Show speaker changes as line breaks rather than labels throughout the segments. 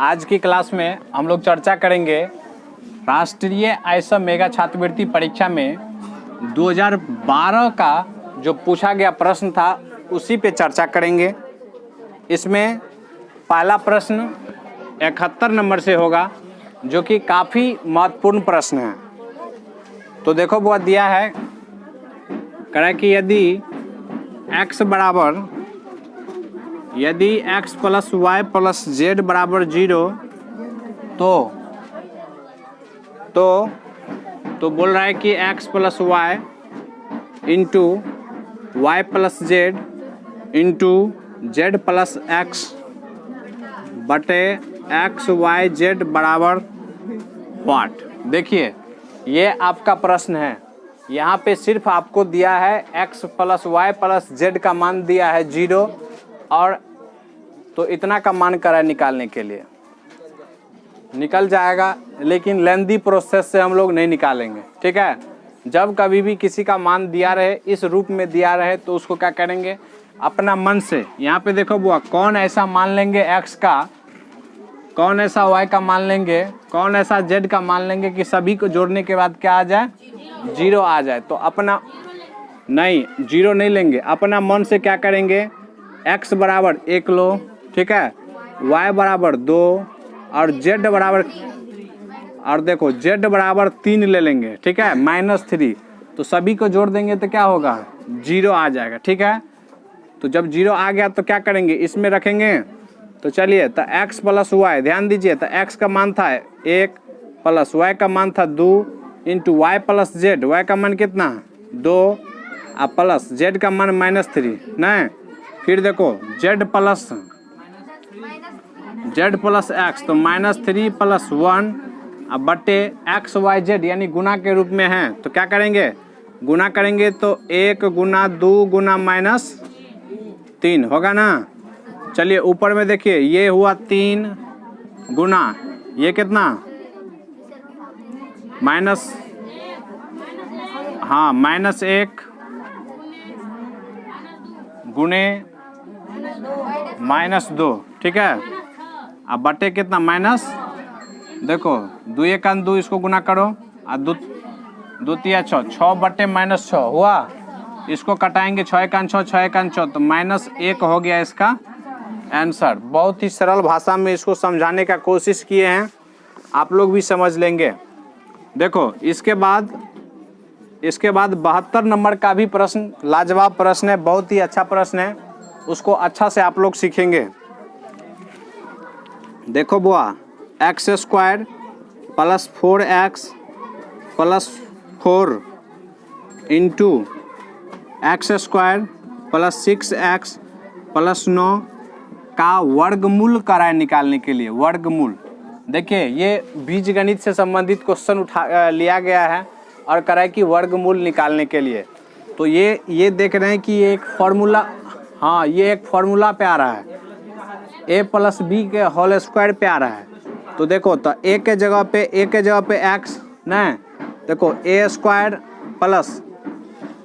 आज की क्लास में हम लोग चर्चा करेंगे राष्ट्रीय आईएसएम मेगा छात्रवृत्ति परीक्षा में 2012 का जो पूछा गया प्रश्न था उसी पे चर्चा करेंगे। इसमें पहला प्रश्न 71 नंबर से होगा जो कि काफ़ी महत्वपूर्ण प्रश्न है। तो देखो वो दिया है कह कि यदि x plus Y plus Z बराबर 0 तो बोल रहा है कि x plus Y into Y plus Z into Z plus X बटे एक्स वाई जेड बराबर व्हाट। देखिए ये आपका प्रश्न है। यहाँ पे सिर्फ आपको दिया है x plus Y plus Z का मान दिया है 0 और तो इतना का मान करा निकालने के लिए निकल जाएगा, लेकिन लेंदी प्रोसेस से हम लोग नहीं निकालेंगे। ठीक है, जब कभी भी किसी का मान दिया रहे इस रूप में दिया रहे तो उसको क्या करेंगे अपना मन से। यहाँ पे देखो बुआ कौन ऐसा मान लेंगे x का, कौन ऐसा y का मान लेंगे, कौन ऐसा z का मान लेंगे कि सभी को जोड़ने के बाद क्या आ जाए 0 आ जाए। तो अपना नहीं 0 नहीं लेंगे, अपना मन से क्या करेंगे x बराबर 1 लो, ठीक है, y बराबर 2 और z बराबर और देखो z बराबर 3 ले लेंगे, ठीक है, -3। तो सभी को जोड़ देंगे तो क्या होगा 0 आ जाएगा। ठीक है, तो जब 0 आ गया तो क्या करेंगे इसमें रखेंगे। तो चलिए तो x प्लस वाई ध्यान दीजिए, तो x का मान था 1 प्लस y का मान था 2 into Y plus Z, y का मान कितना 2 और प्लस z का मान -3 नहीं। फिर देखो z प्लस x तो -3 प्लस 1 अब बटे एक्स वाई जेड यानी गुना के रूप में है। तो क्या करेंगे गुना करेंगे तो 1 गुना 2 गुना -3 होगा ना। चलिए ऊपर में देखिए ये हुआ 3 गुना ये कितना -1 गुने -2, ठीक है, अब बटे कितना माइनस, देखो 2 1 2 इसको गुना करो और 2 3 6 बटे -6 हुआ। इसको कटाएंगे 6 1 6 6 1 6 तो -1 हो गया इसका आंसर। बहुत ही सरल भाषा में इसको समझाने का कोशिश किए हैं, आप लोग भी समझ लेंगे। देखो इसके बाद 72 नंबर का भी प्रश्न लाजवाब प्रश्न है, बहुत ही अच्छा प्रश्न है, उसको अच्छा से आप लोग सीखेंगे। देखो बुआ x² plus 4x plus 4 into x² plus 6x plus 9 का वर्गमूल कराए निकालने के लिए। वर्गमूल देखिए ये बीजगणित से संबंधित क्वेश्चन लिया गया है और कराए कि वर्गमूल निकालने के लिए। तो ये देख रहे हैं कि ये एक फॉर्मूला, हाँ ये एक फॉर्मूला पे आ रहा है, a प्लस बी के होल स्क्वायर पे आ रहा है। तो देखो तो a के जगह पे x नहीं, देखो a² प्लस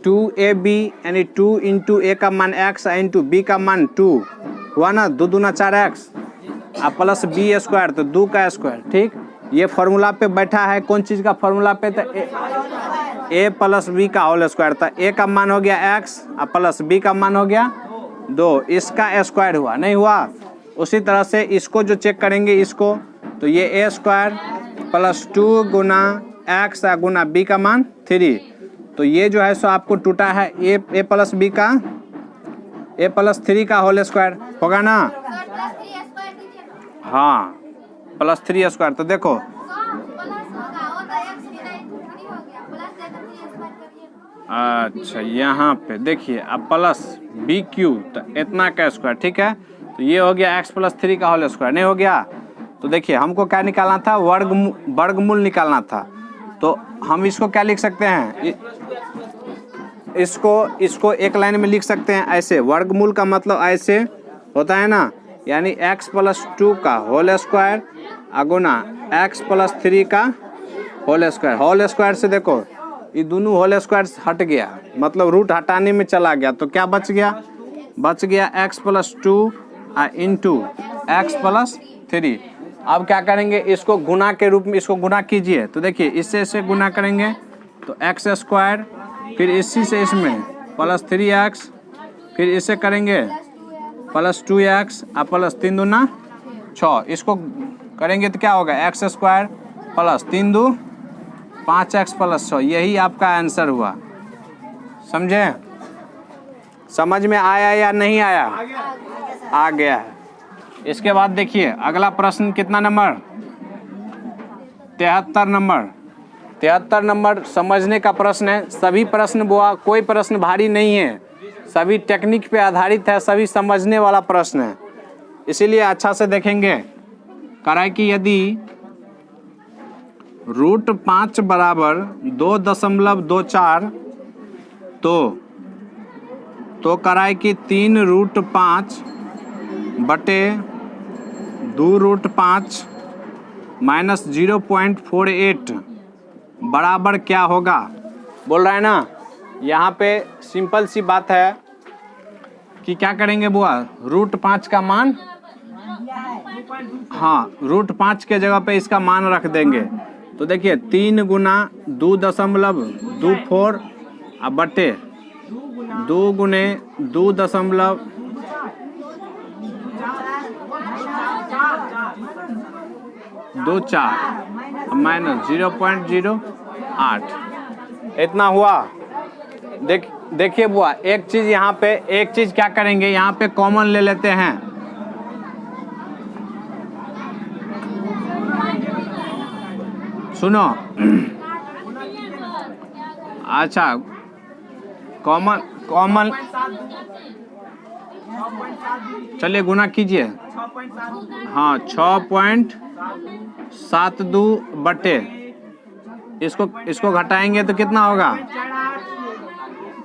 2ab यानी 2 इंटू a का मान x इंटू b का मान 2 हुआ ना, 2 दूना 4x और प्लस b² तो 2 का स्क्वायर। ठीक, ये फॉर्मूला पे बैठा है, कौन चीज़ का फॉर्मूला पे, तो a प्लस बी का होल स्क्वायर। तो a का मान हो गया x और प्लस b का मान हो गया 2, इसका स्क्वायर हुआ नहीं हुआ। उसी तरह से इसको जो चेक करेंगे इसको, तो ये a² प्लस 2 गुना x गुना b का मान 3, तो ये जो है सो आपको टूटा है a प्लस बी का a प्लस 3 का होल स्क्वायर होगा ना, हाँ प्लस 3 स्क्वायर। तो देखो अच्छा यहाँ पे देखिए अब प्लस BQ तो इतना का स्क्वायर, ठीक है, तो ये हो गया x प्लस 3 का होल स्क्वायर नहीं हो गया। तो देखिए हमको क्या निकालना था वर्गमूल निकालना था। तो हम इसको क्या लिख सकते हैं, इसको एक लाइन में लिख सकते हैं ऐसे, वर्गमूल का मतलब ऐसे होता है ना, यानी x प्लस 2 का होल स्क्वायर अगुना x प्लस 3 का होल स्क्वायर। होल स्क्वायर से देखो ये दोनों होल स्क्वायर हट गया, मतलब रूट हटाने में चला गया, तो क्या बच गया x plus 2 into x plus 3 अब क्या करेंगे, इसको गुना के रूप में इसको गुना कीजिए। तो देखिए इससे इससे गुना करेंगे तो एक्स स्क्वायर, फिर इसी से इसमें प्लस 3x, फिर इससे करेंगे प्लस 2x और प्लस 3 दूना 6। इसको करेंगे तो क्या होगा, x square plus 3 2 5x plus 6। यही आपका आंसर हुआ। समझे? समझ में आया या नहीं आया? आ गया है। इसके बाद देखिए अगला प्रश्न कितना नंबर, 73 नंबर। 73 नंबर समझने का प्रश्न है। सभी प्रश्न बुआ, कोई प्रश्न भारी नहीं है, सभी टेक्निक पे आधारित है, सभी समझने वाला प्रश्न है, इसीलिए अच्छा से देखेंगे। कराए कि यदि √5 बराबर 2.24 तो कराए कि 3√5 बटे 2√5 माइनस 0.48 बराबर क्या होगा। बोल रहा है ना। यहाँ पे सिंपल सी बात है कि क्या करेंगे बुआ, √5 का मान, हाँ √5 के जगह पे इसका मान रख देंगे। तो देखिए 3 गुना 2.24 अब बटे 2 गुने 2.24 माइनस 0.08 इतना हुआ। देखिए बुआ, एक चीज यहाँ पे, एक चीज क्या करेंगे, यहाँ पे कॉमन ले लेते हैं। सुनो अच्छा, कॉमन चलिए गुना कीजिए। हाँ 6.72 बटे इसको घटाएंगे तो कितना होगा,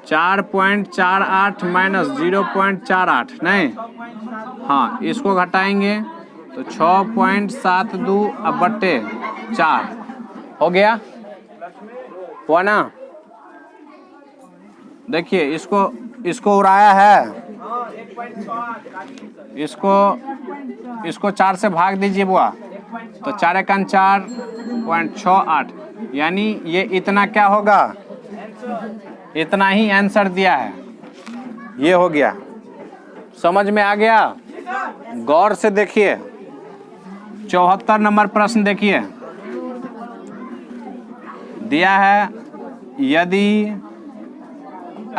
4.48 माइनस 0.48 नहीं, हाँ इसको घटाएंगे तो 6.72 अब बटे 4 हो गया, हुआ ना। देखिए इसको उड़ाया है, इसको 4 से भाग दीजिए बुआ, तो 4 एकन 4.68, यानी ये इतना क्या होगा, इतना ही आंसर दिया है। ये हो गया, समझ में आ गया। गौर से देखिए 74 नंबर प्रश्न देखिए, दिया है यदि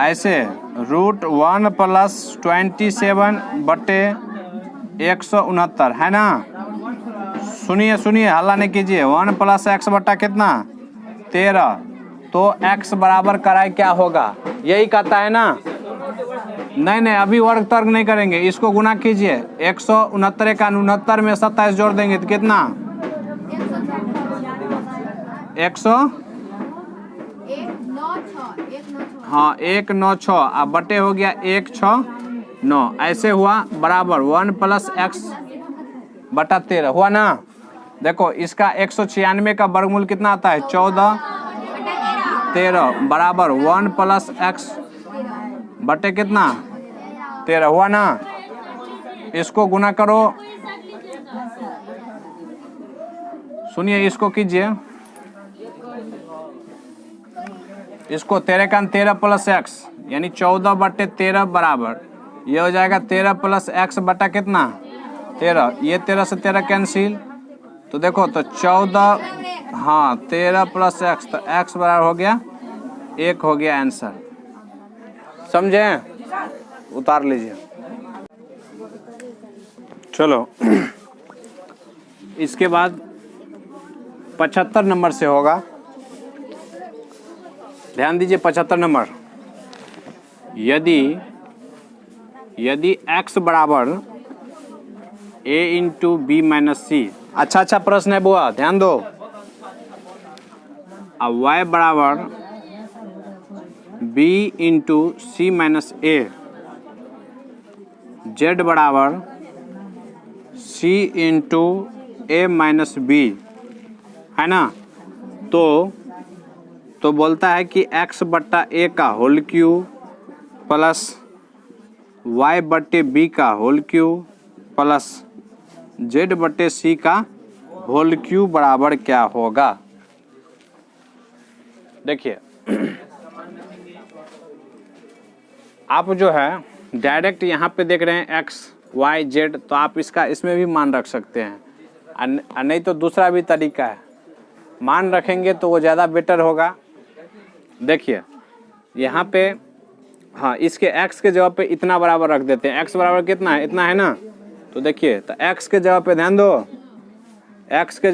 ऐसे √1 प्लस 27 बटे 169 है ना। सुनिए हल्ला नहीं कीजिए। 1 प्लस x बटा कितना 13, तो x बराबर कराए क्या होगा, यही कहता है ना। नहीं अभी वर्ग तर्क नहीं करेंगे, इसको गुना कीजिए। 169 का 69 में 27 जोड़ देंगे तो कितना 196 अब बटे हो गया 169, ऐसे हुआ बराबर 1 प्लस x बटा 13 हुआ ना। देखो इसका 196 का वर्गमूल कितना आता है 14 13 बराबर 1 प्लस x बटे कितना 13 हुआ ना। इसको गुना करो, सुनिए इसको कीजिए, इसको 13 का 13 प्लस x यानी 14 बटे 13 बराबर ये हो जाएगा 13 प्लस x बटा कितना 13, ये 13 से 13 कैंसिल, तो देखो तो 14, हाँ 13 प्लस x, तो x बराबर हो गया 1 हो गया आंसर। समझे? उतार लीजिए। चलो इसके बाद 75 नंबर से होगा, ध्यान दीजिए 75 नंबर। यदि x बराबर a इंटू बी माइनस सी, अच्छा प्रश्न है बुआ, ध्यान दो। अब y बराबर b इंटू सी माइनस ए, z बराबर c इंटू ए माइनस बी है ना। तो बोलता है कि x बट्टा a का होल क्यूब प्लस y बट्टे b का होल क्यूब प्लस z बट्टे c का होल क्यूब बराबर क्या होगा। देखिए आप जो है डायरेक्ट यहाँ पे देख रहे हैं x y z, तो आप इसका इसमें भी मान रख सकते हैं, नहीं तो दूसरा भी तरीका है, मान रखेंगे तो वो ज़्यादा बेटर होगा। देखिए यहाँ पे हाँ, इसके x के जगह पे इतना बराबर रख देते हैं। x बराबर कितना है, इतना है ना, तो देखिए तो x के जगह पे ध्यान दो, x के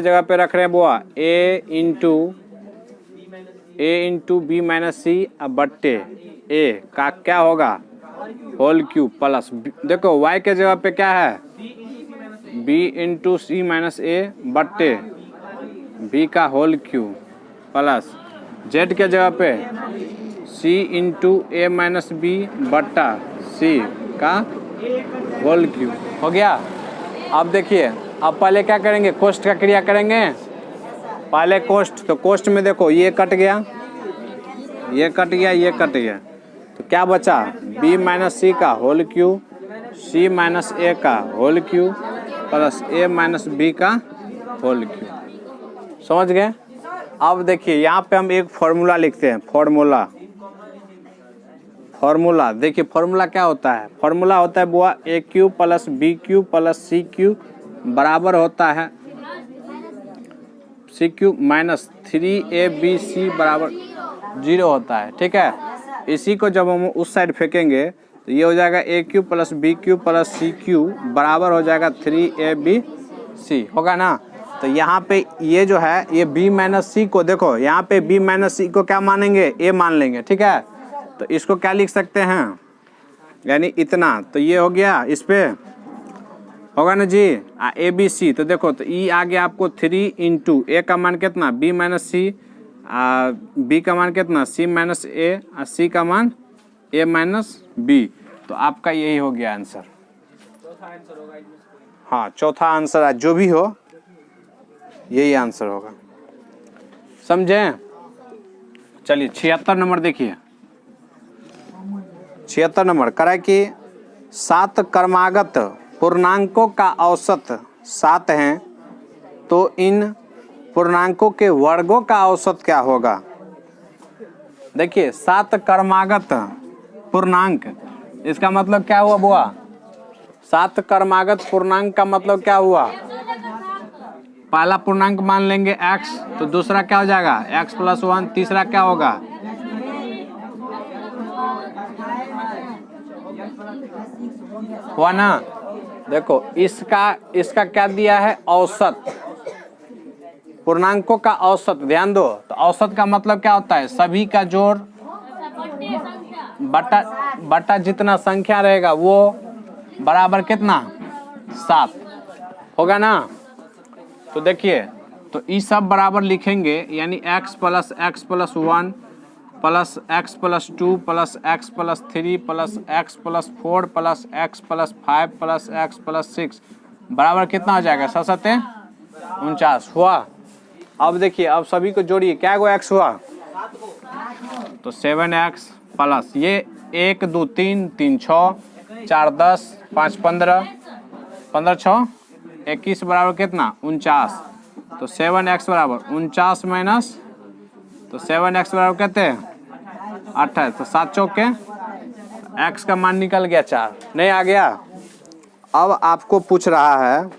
जगह पे रख रहे हैं बुआ a into B minus C बट्टे a का क्या होगा होल क्यूब प्लस देखो y के जगह पे क्या है b into C minus a बट्टे b का होल क्यूब प्लस z के जगह पे c into a minus b बट्टा c का होल क्यूब हो गया। अब देखिए अब पहले क्या करेंगे, कोष्ठ का क्रिया करेंगे। पहले कोष्ठ, तो कोष्ठ में देखो ये कट गया, ये कट गया, ये कट गया, तो क्या बचा b माइनस सी का whole cube c minus a का whole cube plus a minus b का होल क्यूब। समझ गए। अब देखिए यहाँ पे हम एक फॉर्मूला लिखते हैं, फॉर्मूला देखिए फॉर्मूला क्या होता है, फॉर्मूला होता है बुआ a cube plus b cube plus c cube बराबर होता है c क्यूब माइनस 3abc बराबर 0 होता है। ठीक है, इसी को जब हम उस साइड फेंकेंगे तो ये हो जाएगा a cube plus b cube plus c cube बराबर हो जाएगा 3abc होगा ना। तो यहाँ पे ये जो है ये b माइनस सी को देखो, यहाँ पे b माइनस सी को क्या मानेंगे, a मान लेंगे। ठीक है, तो इसको क्या लिख सकते हैं, यानी इतना, तो ये हो गया, इस पे होगा ना जी ए बी सी। तो देखो तो ई आ गया आपको 3 इंटू ए का मान कितना b माइनस सी, बी का मान कितना c माइनस ए, सी का मान a माइनस बी। तो आपका यही हो गया आंसर। हाँ चौथा आंसर है, जो भी हो यही आंसर होगा। समझे। चलिए 76 नंबर देखिए, 76 नंबर करा कि 7 क्रमागत पूर्णांकों का औसत 7 हैं, तो इन पूर्णांकों के वर्गों का औसत क्या होगा। देखिए 7 क्रमागत पूर्णांक, इसका मतलब क्या हुआ बुआ, 7 क्रमागत पूर्णांक का मतलब क्या हुआ, पहला पूर्णांक मान लेंगे x, तो दूसरा क्या हो जाएगा x प्लस 1, तीसरा क्या होगा हुआ ना। देखो इसका क्या दिया है औसत, पूर्णांकों का औसत, ध्यान दो। तो औसत का मतलब क्या होता है, सभी का जोड़ बटा जितना संख्या रहेगा वो बराबर कितना 7 होगा ना। तो देखिए तो ये सब बराबर लिखेंगे, यानी x plus 1 plus x plus 2 plus x plus 3 plus x plus 4 plus x plus 5 plus x plus 6 बराबर कितना हो जाएगा 7 49 हुआ। अब देखिए अब सभी को जोड़िए, क्या गो x हुआ, तो 7x प्लस ये 1 2 3 3 6 4 10 5 15 15 6 21 बराबर कितना 49। तो 7x बराबर 49 माइनस, तो 7x बराबर कहते हैं 28, तो 7 चौके x का मान निकल गया 4, नहीं आ गया। अब आपको पूछ रहा है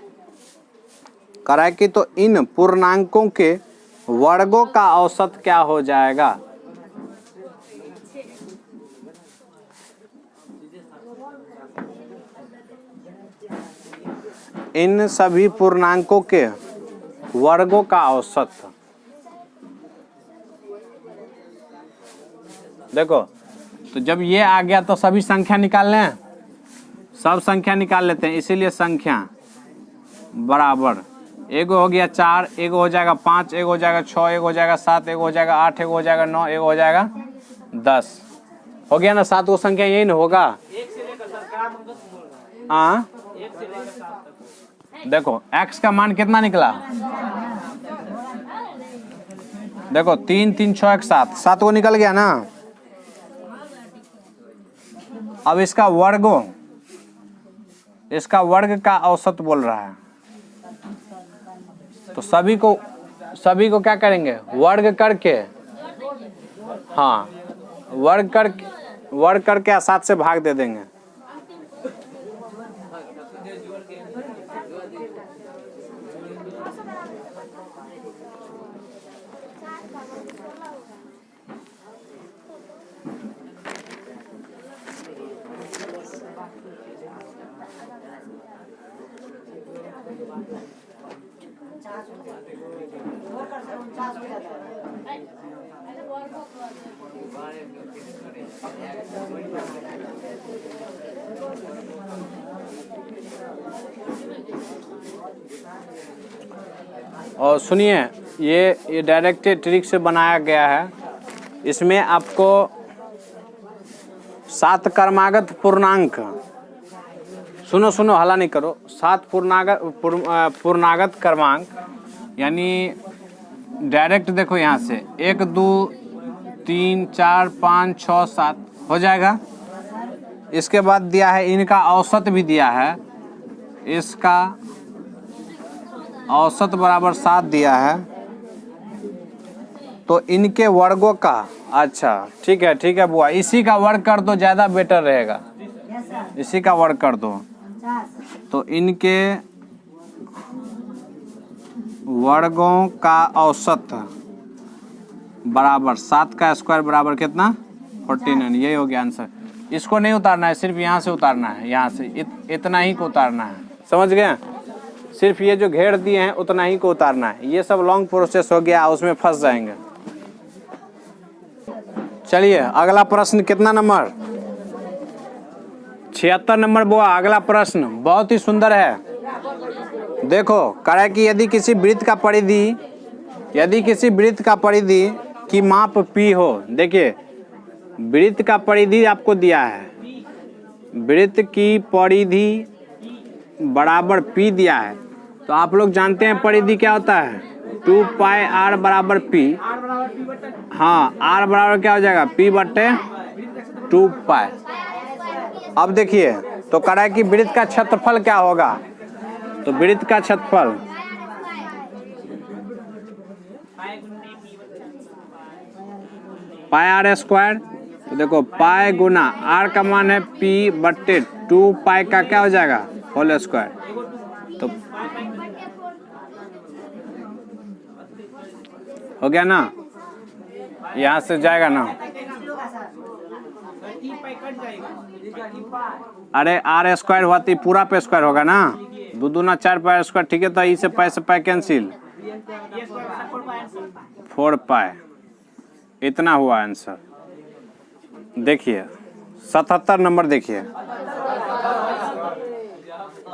करा कि तो इन पूर्णांकों के वर्गों का औसत क्या हो जाएगा। इन सभी पूर्णांकों के वर्गों का औसत, देखो तो जब ये आ गया तो सभी संख्या निकाल लें, सब संख्या निकाल लेते हैं, इसीलिए संख्या बराबर एक हो गया 4, एक हो जाएगा 5, एक हो जाएगा 6, एक हो जाएगा 7, एक हो जाएगा 8, एक हो जाएगा 9, एक हो जाएगा 10 हो गया ना। 7 वो संख्या यही ना होगा। हाँ देखो x का मान कितना निकला, देखो 3 3 6 1 7 वो निकल गया ना। अब इसका वर्गों, इसका वर्ग का औसत बोल रहा है। तो सभी को क्या करेंगे, वर्ग करके, हाँ वर्ग करके 7 से भाग दे देंगे। और सुनिए, ये डायरेक्ट ट्रिक से बनाया गया है। इसमें आपको 7 क्रमागत पूर्णांक, सुनो हल्ला नहीं करो, 7 पूर्णागत क्रमांक, यानी डायरेक्ट देखो यहाँ से 1 2 3 4 5 6 7 हो जाएगा। इसके बाद दिया है, इनका औसत भी दिया है, इसका औसत बराबर 7 दिया है। तो इनके वर्गों का, अच्छा ठीक है बुआ, इसी का वर्ग कर दो, ज़्यादा बेटर रहेगा, इसी का वर्ग कर दो। तो इनके वर्गों का औसत बराबर 7 का स्क्वायर बराबर कितना, 49। यही हो गया आंसर। इसको नहीं उतारना है, सिर्फ यहाँ से उतारना है, यहाँ से इतना ही को उतारना है, समझ गए? सिर्फ ये जो घेर दिए हैं उतना ही को उतारना है। ये सब लॉन्ग प्रोसेस हो गया, उसमें फंस जाएंगे। चलिए अगला प्रश्न कितना नंबर, 76 नंबर बुआ। अगला प्रश्न बहुत ही सुंदर है। देखो कह रहा है कि यदि किसी वृत्त का परिधि की माप P हो, देखिए वृत्त का परिधि आपको दिया है, वृत्त की परिधि बराबर P दिया है। तो आप लोग जानते हैं परिधि क्या होता है, 2 पाई r बराबर P। हाँ, r बराबर क्या हो जाएगा, P बटे 2 पाई। अब देखिए तो कह रहा है कि वृत्त का क्षेत्रफल क्या होगा, तो वृत्त का क्षेत्रफल पाई r स्क्वायर। तो देखो पाई गुना r का मान है P बटे 2 पाई का क्या हो जाएगा, होल स्क्वायर। तो हो गया ना, यहाँ से जाएगा ना, अरे r स्क्वायर हुआ तो पूरा पे स्क्वायर होगा ना, 2 दूना 4 पाई स्क्वायर, ठीक है। तो इसे पाई से पाई कैंसिल, 4 पाई, इतना हुआ आंसर। देखिए 77 नंबर देखिए।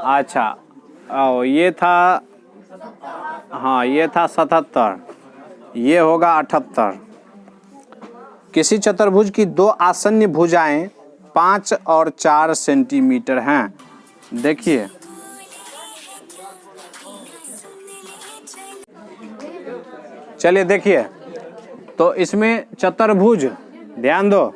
अच्छा ये था, हाँ ये था 77, ये होगा 78। किसी चतुर्भुज की 2 आसन्न भुजाएं 5 और 4 सेंटीमीटर हैं। देखिए चलिए देखिए, तो इसमें चतुर्भुज, ध्यान दो,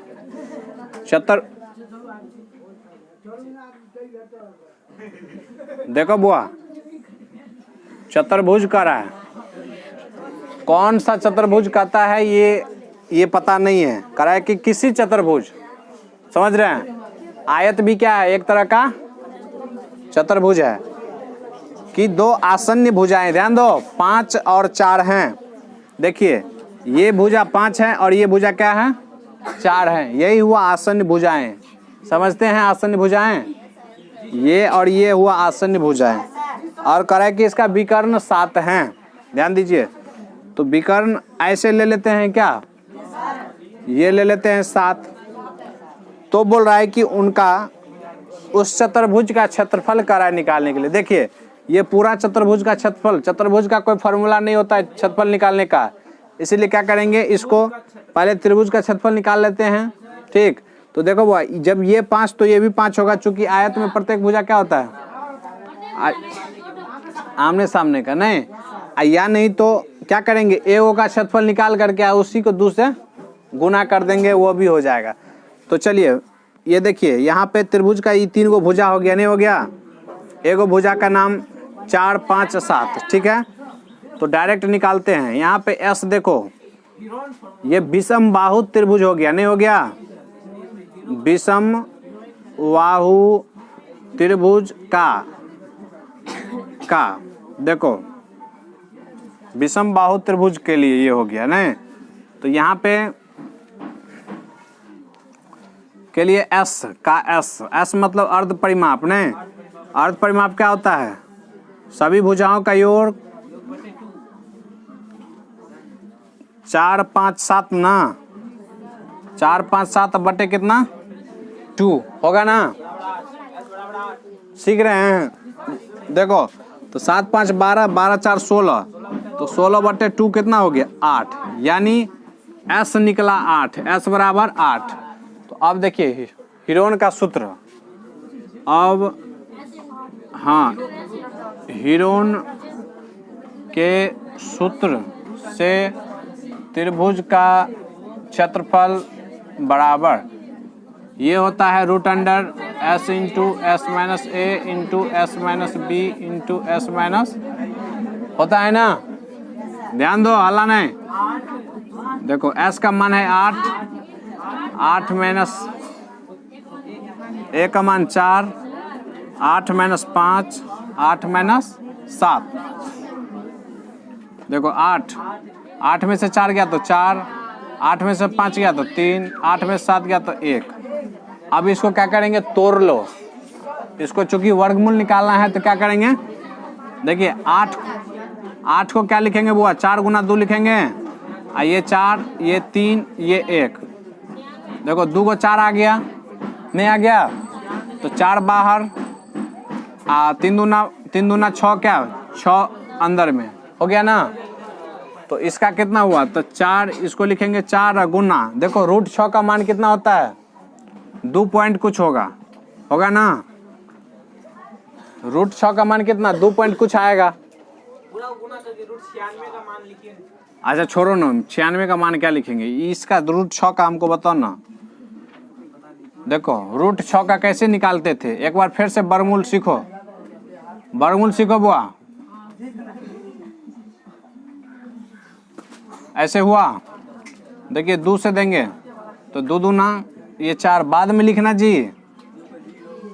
देखो बुआ, चतुर्भुज कह रहा है, कौन सा चतुर्भुज कहता है ये पता नहीं है। कह रहा है कि किसी चतुर्भुज, समझ रहे हैं, आयत भी क्या है, एक तरह का चतुर्भुज है, कि 2 आसन्न भुजाएं, ध्यान दो 5 और 4 हैं। देखिए ये भुजा 5 है और ये भुजा क्या है, 4 है, यही हुआ आसन्न भुजाएं। समझते हैं आसन्न भुजाएं, ये और ये हुआ आसन्न भुजाएं। और कह रहा है कि इसका विकर्ण 7 हैं, ध्यान दीजिए। तो विकर्ण ऐसे ले लेते हैं क्या, ये ले लेते हैं 7। तो बोल रहा है कि उनका उस चतुर्भुज का क्षेत्रफल कर रहा है निकालने के लिए। देखिए ये पूरा चतुर्भुज का क्षेत्रफल, चतुर्भुज का कोई फॉर्मूला नहीं होता है क्षेत्रफल निकालने का, इसीलिए क्या करेंगे, इसको पहले त्रिभुज का क्षेत्रफल निकाल लेते हैं, ठीक। तो देखो भाई, जब ये 5 तो ये भी 5 होगा, चूंकि आयत में प्रत्येक भुजा क्या होता है, आमने सामने का, नहीं या नहीं तो क्या करेंगे, ए का क्षेत्रफल निकाल करके उसी को 2 से गुना कर देंगे, वो भी हो जाएगा। तो चलिए ये देखिए यहाँ पे त्रिभुज का ये 3 गो भुजा हो गया, नहीं हो गया, एगो भुजा का नाम 4 5 7, ठीक है। तो डायरेक्ट निकालते हैं। यहाँ पे एस देखो, ये विषम बाहु त्रिभुज हो गया, नहीं हो गया? विषम बाहु त्रिभुज का देखो, विषम बाहु त्रिभुज के लिए ये हो गया नहीं। तो यहाँ पे के लिए एस का एस मतलब अर्ध परिमाप नहीं। अर्ध परिमाप क्या होता है? सभी भुजाओं का योग 4 5 7 ना, 4 5 7 बटे कितना 2 होगा ना। सीख रहे हैं? देखो तो 7 5 12, 12 4 16, तो 16 बटे 2 कितना हो गया 8, यानी एस निकला 8, एस बराबर 8। तो अब देखिए हीरोन का सूत्र, अब हाँ हीरोन के सूत्र से त्रिभुज का क्षेत्रफल बराबर ये होता है root under S into S minus A into S minus B into S minus, होता है ना। ध्यान दो, हल्ला नहीं। देखो एस का मान है 8, 8 माइनस ए का मान 4, 8 माइनस 5, 8 माइनस 7। देखो 8 में से 4 गया तो 4, 8 में से 5 गया तो 3, 8 में से 7 गया तो 1। अब इसको क्या करेंगे, तोड़ लो। इसको चूंकि वर्गमूल निकालना है तो क्या करेंगे, देखिए 8 को क्या लिखेंगे बुआ, 4 गुना 2 लिखेंगे। ये 4, ये 3, ये 1। देखो 2 को 4 आ गया, नहीं आ गया? तो 4 बाहर, 3 दूना 6, क्या 6 अंदर में हो गया ना। तो इसका कितना हुआ, तो 4, इसको लिखेंगे 4 गुना, देखो रूट 6 का मान कितना होता है 2 पॉइंट कुछ होगा ना। रूट 6 का मान कितना 2 पॉइंट कुछ आएगा। अच्छा छोड़ो ना, 96 का मान क्या लिखेंगे, इसका रूट 6 का हमको बताओ ना। देखो रूट 6 का कैसे निकालते थे, एक बार फिर से वर्गमूल सीखो, वर्गमूल सीखो बुआ। ऐसे हुआ, देखिए 2 से देंगे तो 2 दूना ये 4 बाद में लिखना जी।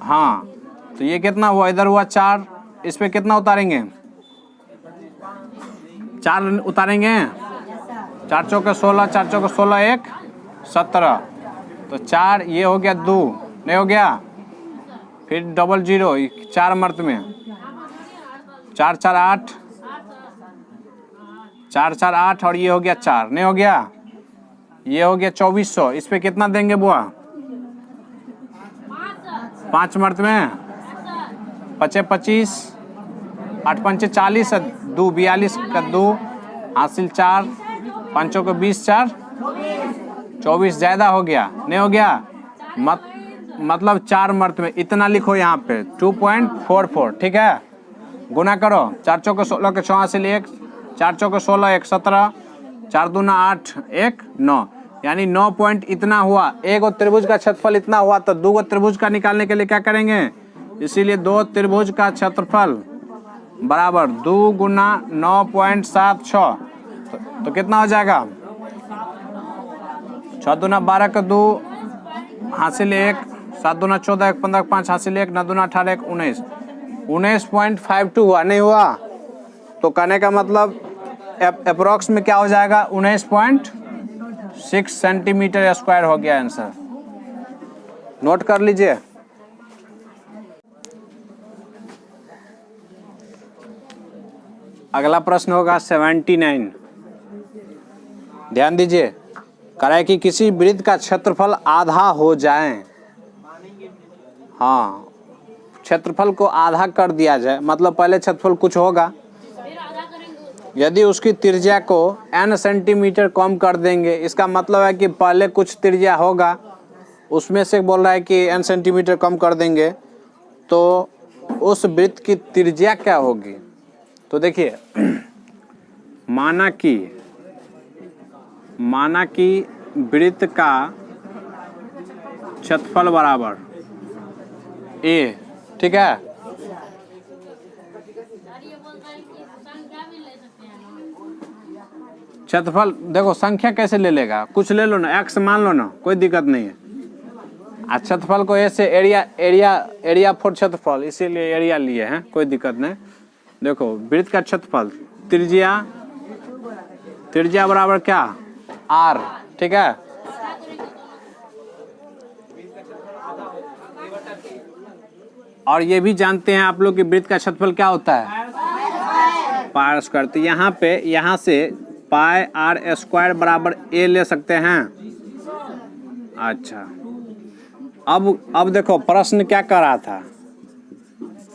हाँ तो ये कितना हुआ, इधर हुआ 4, इस पे कितना उतारेंगे, 4 उतारेंगे। 4 चौके 16, 4 चौके 16, 1 17, तो 4 ये हो गया 2, नहीं हो गया? फिर डबल 0, 4 मर्त में 4 4 8, 4 4 8, और ये हो गया 4, नहीं हो गया? ये हो गया 2400। इस पे कितना देंगे बुआ, 5 मर्त में 5 25, 8 5 40, 2 42 का 2 हासिल 4, 5 को 20, 4 24, ज्यादा हो गया, नहीं हो गया? मतलब 4 मर्त में इतना लिखो यहाँ पे 2.44, ठीक है। गुना करो, 4 चौके 16 के 6 हासिल 1, 4 चौके 16, 1 17, 4 दूना 8, 1 9, यानी 9 पॉइंट इतना हुआ। एक और त्रिभुज का क्षेत्रफल इतना हुआ, तो 2 गो त्रिभुज का निकालने के लिए क्या करेंगे, इसीलिए 2 त्रिभुज का क्षेत्रफल बराबर 2 गुना 9.76, तो कितना हो जाएगा, 6 दूना 12 का 2 हासिल 1, 7 दूना 14, 1 15 5 हासिल 1, 9 दूना 18, 1 19, 19.52 हुआ, नहीं हुआ? तो कहने का मतलब अप्रोक्स में क्या हो जाएगा, 19.6 सेंटीमीटर स्क्वायर हो गया आंसर। नोट कर लीजिए। अगला प्रश्न होगा 79, ध्यान दीजिए। कह रहा है कि किसी वृत्त का क्षेत्रफल आधा हो जाए, हाँ क्षेत्रफल को आधा कर दिया जाए, मतलब पहले क्षेत्रफल कुछ होगा, यदि उसकी त्रिज्या को n सेंटीमीटर कम कर देंगे, इसका मतलब है कि पहले कुछ त्रिज्या होगा, उसमें से बोल रहा है कि n सेंटीमीटर कम कर देंगे, तो उस वृत्त की त्रिज्या क्या होगी। तो देखिए माना कि वृत्त का क्षेत्रफल बराबर a, ठीक है। क्षेत्रफल देखो संख्या कैसे ले लेगा, कुछ ले लो ना, एक्स मान लो ना, कोई दिक्कत नहीं है। क्षेत्रफल को ऐसे एरिया फॉर क्षेत्रफल, इसीलिए एरिया लिए हैं, कोई दिक्कत नहीं। देखो वृत्त का क्षेत्रफल त्रिज्या बराबर क्या, आर, ठीक है। और ये भी जानते हैं आप लोग कि वृत्त का क्षेत्रफल क्या होता है, पाई आर स्क्वायर। तो यहाँ से पाई आर स्क्वायर बराबर ए ले सकते हैं। अच्छा, अब देखो प्रश्न क्या कर रहा था,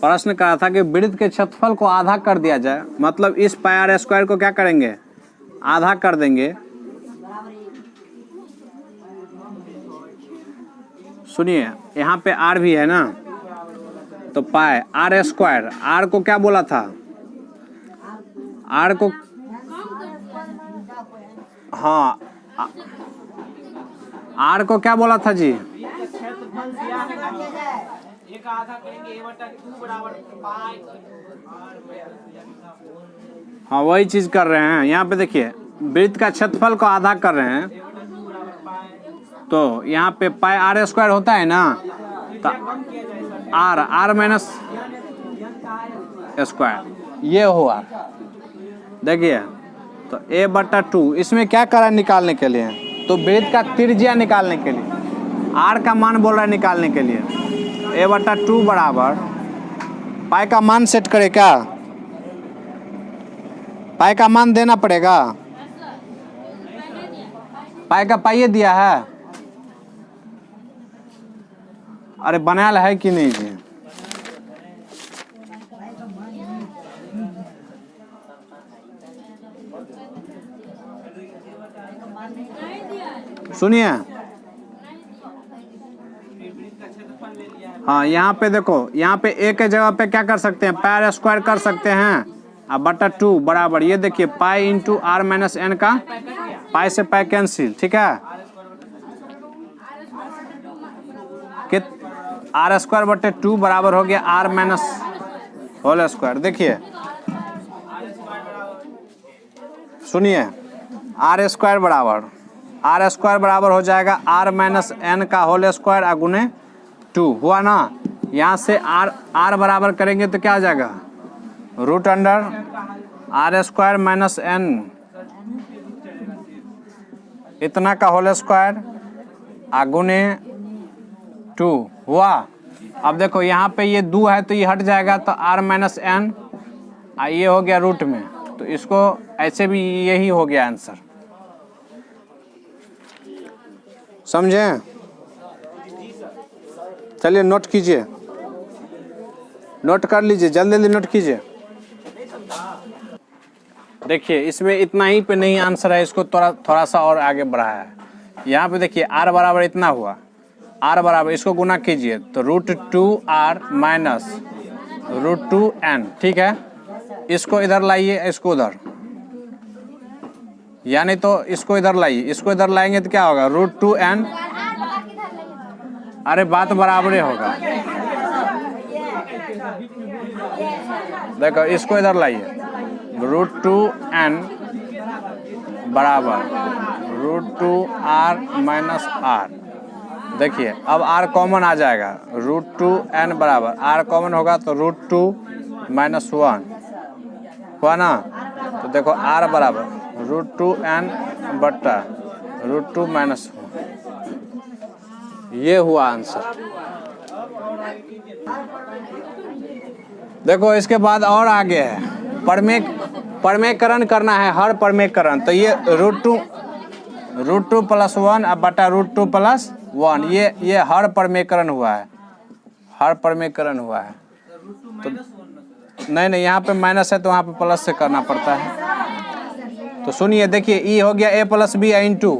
प्रश्न कर रहा था कि वृत्त के क्षेत्रफल को आधा कर दिया जाए, मतलब इस पाई आर स्क्वायर को क्या करेंगे, आधा कर देंगे। सुनिए यहाँ पे आर भी है ना, तो पाई आर स्क्वायर, आर को क्या बोला था, आर को, हाँ आर को क्या बोला था जी, एक आधा करेंगे a/2 बराबर पाई। हाँ वही चीज कर रहे हैं यहाँ पे। देखिए वृत्त का क्षेत्रफल को आधा कर रहे हैं, तो यहाँ पे पाई आर स्क्वायर होता है ना, तो आर माइनस स्क्वायर ये हुआ। देखिए तो a/2 इसमें क्या करा निकालने के लिए, तो वृत्त का त्रिज्या निकालने के लिए, आर का मान बोल रहा है निकालने के लिए। a/2 बराबर पाई का मान सेट करे क्या, पाई का मान देना पड़ेगा, पाई का पाइये दिया है, अरे बनाया है कि नहीं जी, सुनिए। हाँ यहाँ पे देखो, यहाँ पे ए के जगह पे क्या कर सकते हैं, पाई आर स्क्वायर कर सकते हैं, अब बटा 2 बराबर ये देखिए pi into R minus N का, पाई से पाई कैंसिल, ठीक है। कित आर स्क्वायर बटे 2 बराबर हो गया आर माइनस होल स्क्वायर। देखिए सुनिए, आर स्क्वायर बराबर हो जाएगा आर माइनस एन का होल स्क्वायर अगुने 2 हुआ ना। यहाँ से आर बराबर करेंगे तो क्या हो जाएगा, root under R square minus N इतना का होल स्क्वायर अगुने 2 हुआ। अब देखो यहाँ पे ये 2 है तो ये हट जाएगा, तो आर माइनस एन ये हो गया रूट में, तो इसको ऐसे भी यही हो गया आंसर, समझे। चलिए नोट कीजिए, नोट कर लीजिए, जल्दी जल्दी नोट कीजिए। देखिए इसमें इतना ही पे नहीं आंसर है, इसको थोड़ा सा और आगे बढ़ाया है। यहाँ पे देखिए आर बराबर इतना हुआ, आर बराबर इसको गुना कीजिए तो √2r माइनस √2n, ठीक है। इसको इधर लाइए, इसको उधर, यानी तो इसको इधर लाइए, इसको इधर लाएंगे तो क्या होगा, √2n, अरे बात बराबर होगा। देखो इसको इधर लाइए, √2n बराबर √2r माइनस r। देखिए अब r कॉमन आ जाएगा, √2n बराबर r कॉमन होगा तो √2 माइनस 1 हुआ ना। तो देखो r बराबर √2n बट्टा √2 माइनस 1, ये हुआ आंसर। देखो इसके बाद और आगे है परमेकरण करना है, हर परमेकरण, तो ये √2 प्लस 1 अब बटा √2 प्लस 1, ये हर परमेकरण हुआ है, हर परमेकरण हुआ है। तो नहीं यहाँ पे माइनस है तो वहाँ पे प्लस से करना पड़ता है। तो सुनिए देखिए ई हो गया a plus B into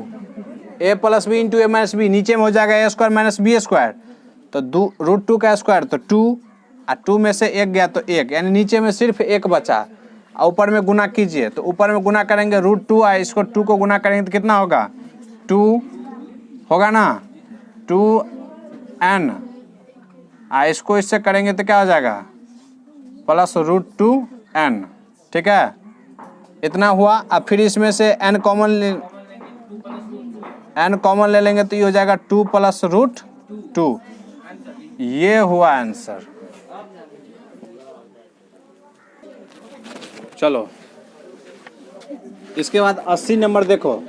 a plus B into a minus B, नीचे में हो जाएगा a square minus B square, तो √2 का स्क्वायर तो 2 और 2 में से 1 गया तो 1, यानी नीचे में सिर्फ 1 बचा, और ऊपर में गुना कीजिए, तो ऊपर में गुना करेंगे √2 और इसको 2 को गुना करेंगे तो कितना होगा, 2 होगा ना, 2n, इसको इससे करेंगे तो क्या हो जाएगा, प्लस √2n, ठीक है, इतना हुआ। अब फिर इसमें से n कॉमन ले लेंगे तो ये हो जाएगा 2 + √2। ये हुआ आंसर। चलो इसके बाद 80 नंबर देखो।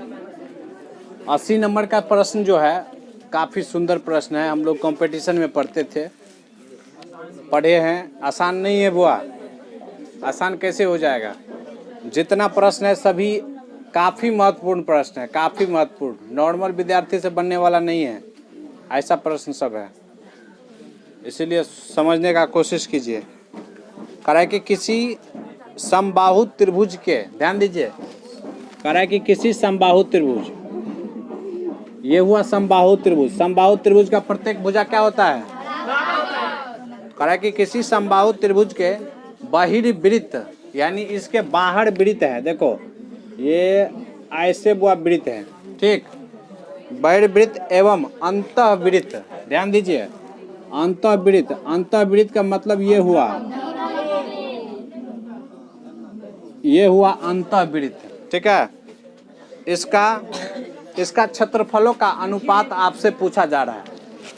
80 नंबर का प्रश्न जो है काफ़ी सुंदर प्रश्न है, हम लोग कंपटीशन में पढ़ते थे, पढ़े हैं। आसान नहीं है बुआ, आसान कैसे हो जाएगा? जितना प्रश्न है सभी काफ़ी महत्वपूर्ण प्रश्न है, काफ़ी महत्वपूर्ण, नॉर्मल विद्यार्थी से बनने वाला नहीं है, ऐसा प्रश्न सब है। इसीलिए समझने का कोशिश कीजिए। कह कि किसी समबाहु त्रिभुज के, ध्यान दीजिए, कह रहा है कि किसी समबाहु त्रिभुज, ये हुआ समबाहु त्रिभुज। समबाहु त्रिभुज का प्रत्येक भुजा क्या होता है? कह रहा है कि किसी समबाहु त्रिभुज के बहिर्वृत्त, यानी इसके बाहर वृत्त है, देखो ये ऐसे बुआ वृत्त है, ठीक, बहिर्वृत्त एवं अंतःवृत्त, ध्यान दीजिए, अंतःवृत्त, अंतःवृत्त का मतलब ये हुआ अंतःवृत्त, ठीक है। इसका क्षेत्रफलों का अनुपात आपसे पूछा जा रहा है,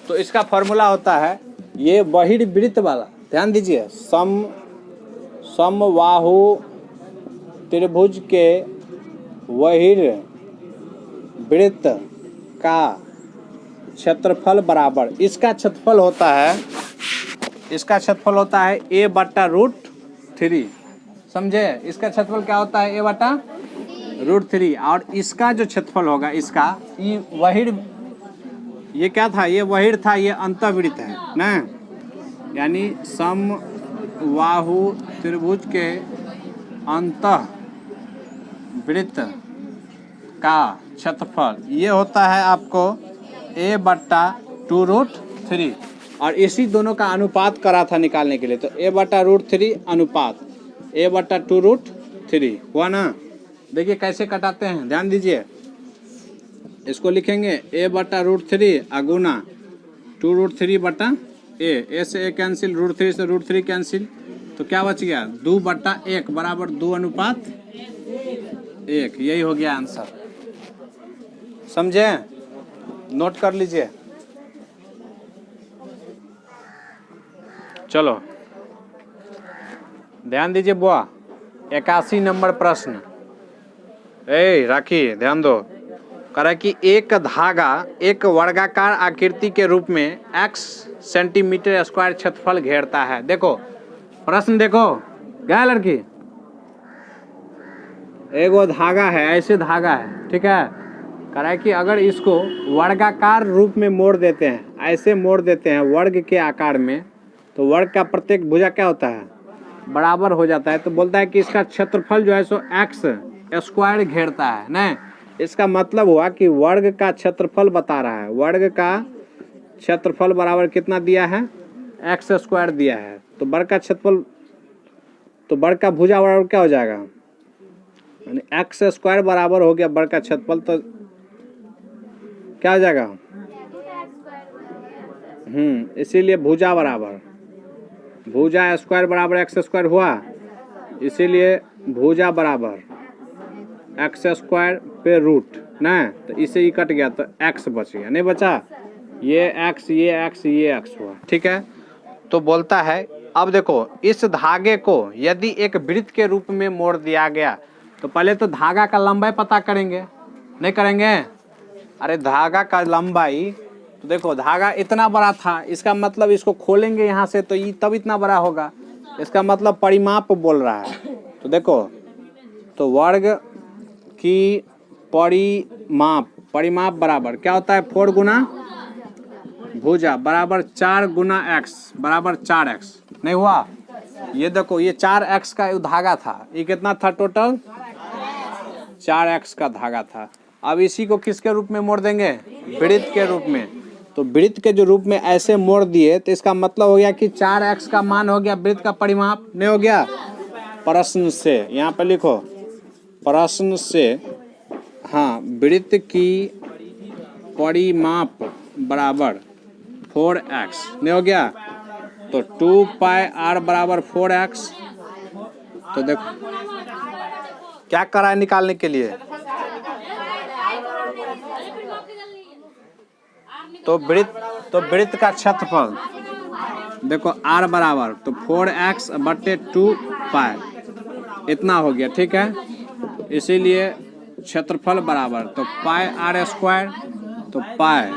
तो इसका फॉर्मूला होता है ये बहिर्वृत्त वाला, ध्यान दीजिए, समबाहु त्रिभुज के बहिर्वृत्त का क्षेत्रफल बराबर, इसका क्षेत्रफल होता है a/√3, समझे? इसका क्षेत्रफल क्या होता है? a/√3। और इसका जो क्षेत्रफल होगा, इसका ये क्या था? ये बहिर् था, ये अंतःवृत्त है ना, यानी समबाहु त्रिभुज के अंतःवृत्त का क्षेत्रफल ये होता है आपको a/√3, और इसी दोनों का अनुपात करा था निकालने के लिए, तो a/√3 अनुपात a/2√3 हुआ ना। देखिए कैसे कटाते हैं, ध्यान दीजिए, इसको लिखेंगे a/√3 अगुना 2√3/a, a से a कैंसिल, √3 से √3 कैंसिल, तो क्या बच गया? 2/1 बराबर 2:1, यही हो गया आंसर। समझे? नोट कर लीजिए। चलो ध्यान दीजिए बुआ, 81 नंबर प्रश्न, राखी ध्यान दो। कह रहा है कि एक धागा एक वर्गाकार आकृति के रूप में x सेंटीमीटर स्क्वायर क्षेत्रफल घेरता है। देखो प्रश्न देखो, क्या लड़की, एगो धागा है, ऐसे धागा है, ठीक है। कह रहा है कि अगर इसको वर्गाकार रूप में मोड़ देते हैं, ऐसे मोड़ देते हैं वर्ग के आकार में, तो वर्ग का प्रत्येक भुजा क्या होता है? बराबर हो जाता है। तो बोलता है कि इसका क्षेत्रफल जो है सो x स्क्वायर घेरता है ना। इसका मतलब हुआ कि वर्ग का क्षेत्रफल बता रहा है, वर्ग का क्षेत्रफल बराबर कितना दिया है? x स्क्वायर दिया है। तो वर्ग का क्षेत्रफल, तो वर्ग का भुजा बराबर क्या हो जाएगा? यानी x स्क्वायर बराबर हो गया वर्ग का क्षेत्रफल, तो क्या हो जाएगा? इसीलिए भुजा बराबर, भुजा स्क्वायर बराबर x स्क्वायर हुआ, इसीलिए भुजा बराबर x स्क्वायर पे रूट ना, तो इसे ही कट गया तो x बच गया, नहीं बचा? ये x, ये x, ये x हुआ, ठीक है। तो बोलता है अब देखो, इस धागे को यदि एक वृत्त के रूप में मोड़ दिया गया, तो पहले तो धागा का लंबाई पता करेंगे, नहीं करेंगे? अरे धागा का लंबाई, तो देखो धागा इतना बड़ा था, इसका मतलब इसको खोलेंगे यहाँ से तो ये तब इतना बड़ा होगा, इसका मतलब परिमाप बोल रहा है। तो देखो, तो वर्ग की परिमाप बराबर क्या होता है? 4 गुना भुजा बराबर 4 गुना x बराबर 4x, नहीं हुआ? ये देखो, ये 4x का धागा था, ये कितना था टोटल? 4x का धागा था। अब इसी को किसके रूप में मोड़ देंगे? वृत्त के रूप में। तो वृत्त के जो रूप में ऐसे मोड़ दिए, तो इसका मतलब हो गया कि 4x का मान हो गया वृत्त का परिमाप, नहीं हो गया? प्रश्न से यहाँ पे लिखो, प्रश्न से, हाँ, वृत्त की परिमाप बराबर 4x, नहीं हो गया? तो 2 पाई आर बराबर 4x। तो देखो क्या करा है निकालने के लिए, तो वृत्त का क्षेत्रफल देखो r बराबर तो 4x बटे 2 पाई इतना हो गया, ठीक है। इसीलिए क्षेत्रफल बराबर तो पाई आर स्क्वायर, तो पाई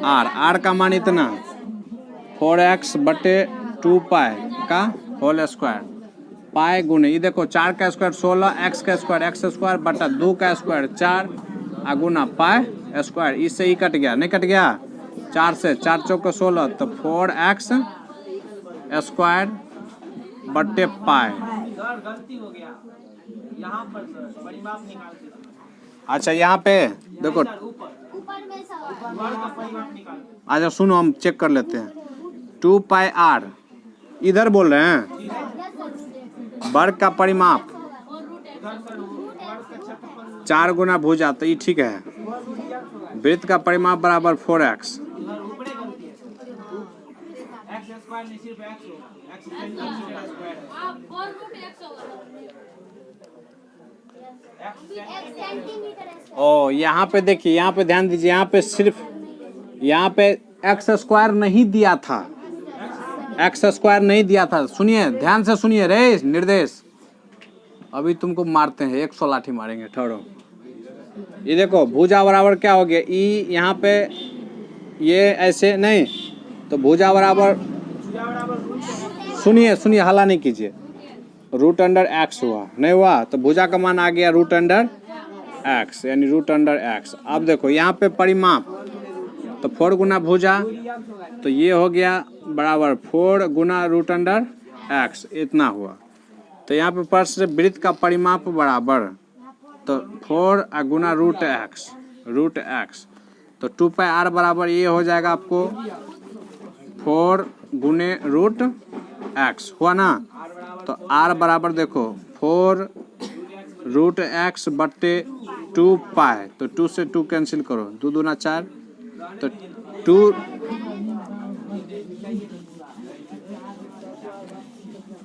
आर का मान इतना 4x बटे 2 पाई का होल स्क्वायर, पाई गुने ये देखो 4 का स्क्वायर 16, x का स्क्वायर बटा 2 का स्क्वायर 4 गुना पाई स्क्वायर, इससे ही कट गया, नहीं कट गया, 4 से 4 चौके 16, तो 4x स्क्वायर बटे पाई। अच्छा यहाँ पे देखो, अच्छा सुनो हम चेक कर लेते हैं। 2 पाई आर इधर बोल रहे हैं, वर्ग का परिमाप 4 गुना भुजा, तो ये ठीक है। वृत्त का परिमाप बराबर 4x, ओ यहाँ पे देखिए, यहाँ पे ध्यान दीजिए, यहाँ पे सिर्फ यहाँ पे एक्स स्क्वायर नहीं दिया था, एक्स स्क्वायर नहीं दिया था। सुनिए ध्यान से सुनिए रे निर्देश, अभी तुमको मारते हैं 100 लाठी मारेंगे, ठहरो। ये देखो भुजा बराबर क्या हो गया, ई यहाँ पे ये ऐसे नहीं, तो भुजा बराबर सुनिए हल्ला नहीं कीजिए, रूट अंडर एक्स हुआ, नहीं हुआ, तो भुजा का मान आ गया रूट अंडर एक्स, यानी रूट अंडर एक्स। अब देखो यहाँ पे परिमाप तो 4 गुना भुजा, तो ये हो गया बराबर 4 गुना रूट अंडर एक्स, इतना हुआ। तो यहाँ पे प्रश्न वृत्त का परिमाप बराबर तो 4 गुना रूट एक्स, तो 2 पाई आर बराबर ये हो जाएगा आपको 4 गुने रूट एक्स, हुआ ना। तो आर बराबर देखो 4 रूट एक्स बट्टे 2 पाई, तो 2 से 2 कैंसिल करो, 2 दूना 4, तो 2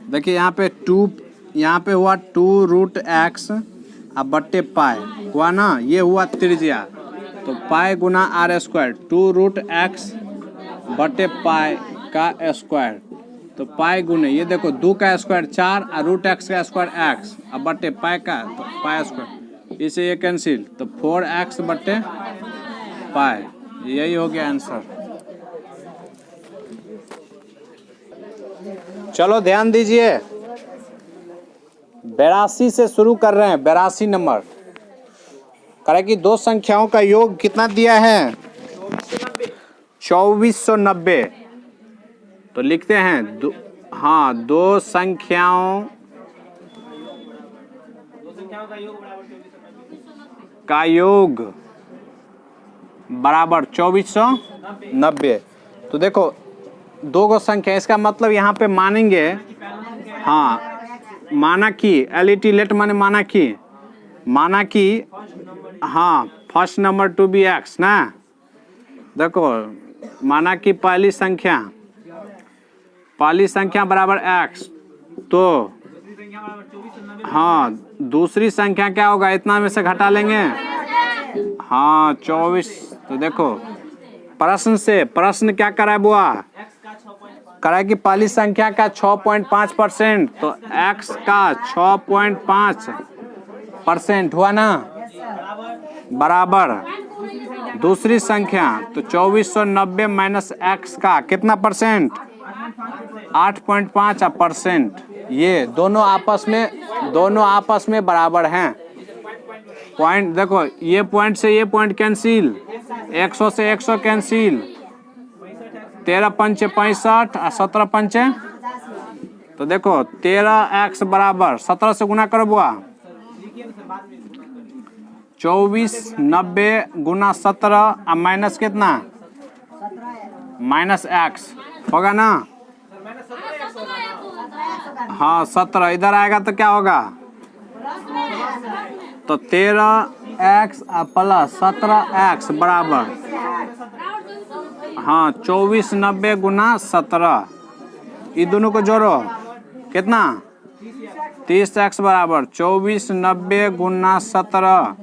देखिए यहाँ पे हुआ 2 रूट एक्स अब बट्टे पाई हुआ ना, ये हुआ त्रिज्या, तो पाई गुना आर स्क्वायर, 2 रूट एक्स बटे पाई का स्क्वायर, तो पाई गुने ये देखो 2 का स्क्वायर 4 और रूट एक्स का स्क्वायर एक्स अब बटे पाई का, तो पाई स्क्वायर, इसे ये कैंसिल, तो 4x बटे पाई, यही हो गया आंसर। चलो ध्यान दीजिए, 82 से शुरू कर रहे हैं, 82 नंबर करें कि दो संख्याओं का योग कितना दिया है 2490, तो लिखते हैं हाँ दो संख्याओं का योग बराबर 2490। तो देखो दो गो संख्या, इसका मतलब यहाँ पे मानेंगे, हाँ माना कि एलिटी लेट माने माना कि हाँ first number to be X ना। देखो माना कि पहली संख्या बराबर एक्स, तो हाँ दूसरी संख्या क्या होगा, इतना में से घटा लेंगे, हाँ 24। तो देखो प्रश्न क्या करा है बुआ, करा है कि पहली संख्या का 6.5%, तो x का 6.5% हुआ ना, बराबर दूसरी संख्या तो 2490 माइनस x का कितना परसेंट, 8.5%। ये दोनों आपस में बराबर हैं। पॉइंट देखो, ये पॉइंट से ये पॉइंट कैंसिल, 100 से 100 कैंसिल, 13 पंचे 65 और 17 पंचे, तो देखो 13x बराबर 17 से गुना करो बुआ, 2490 गुना 17 और माइनस कितना, माइनस x होगा ना, हाँ 17 इधर आएगा तो क्या होगा, तो 13x प्लस 17x बराबर हाँ 2490 गुना 17, ये दोनों को जोड़ो, कितना 30x बराबर 24 90 गुना 17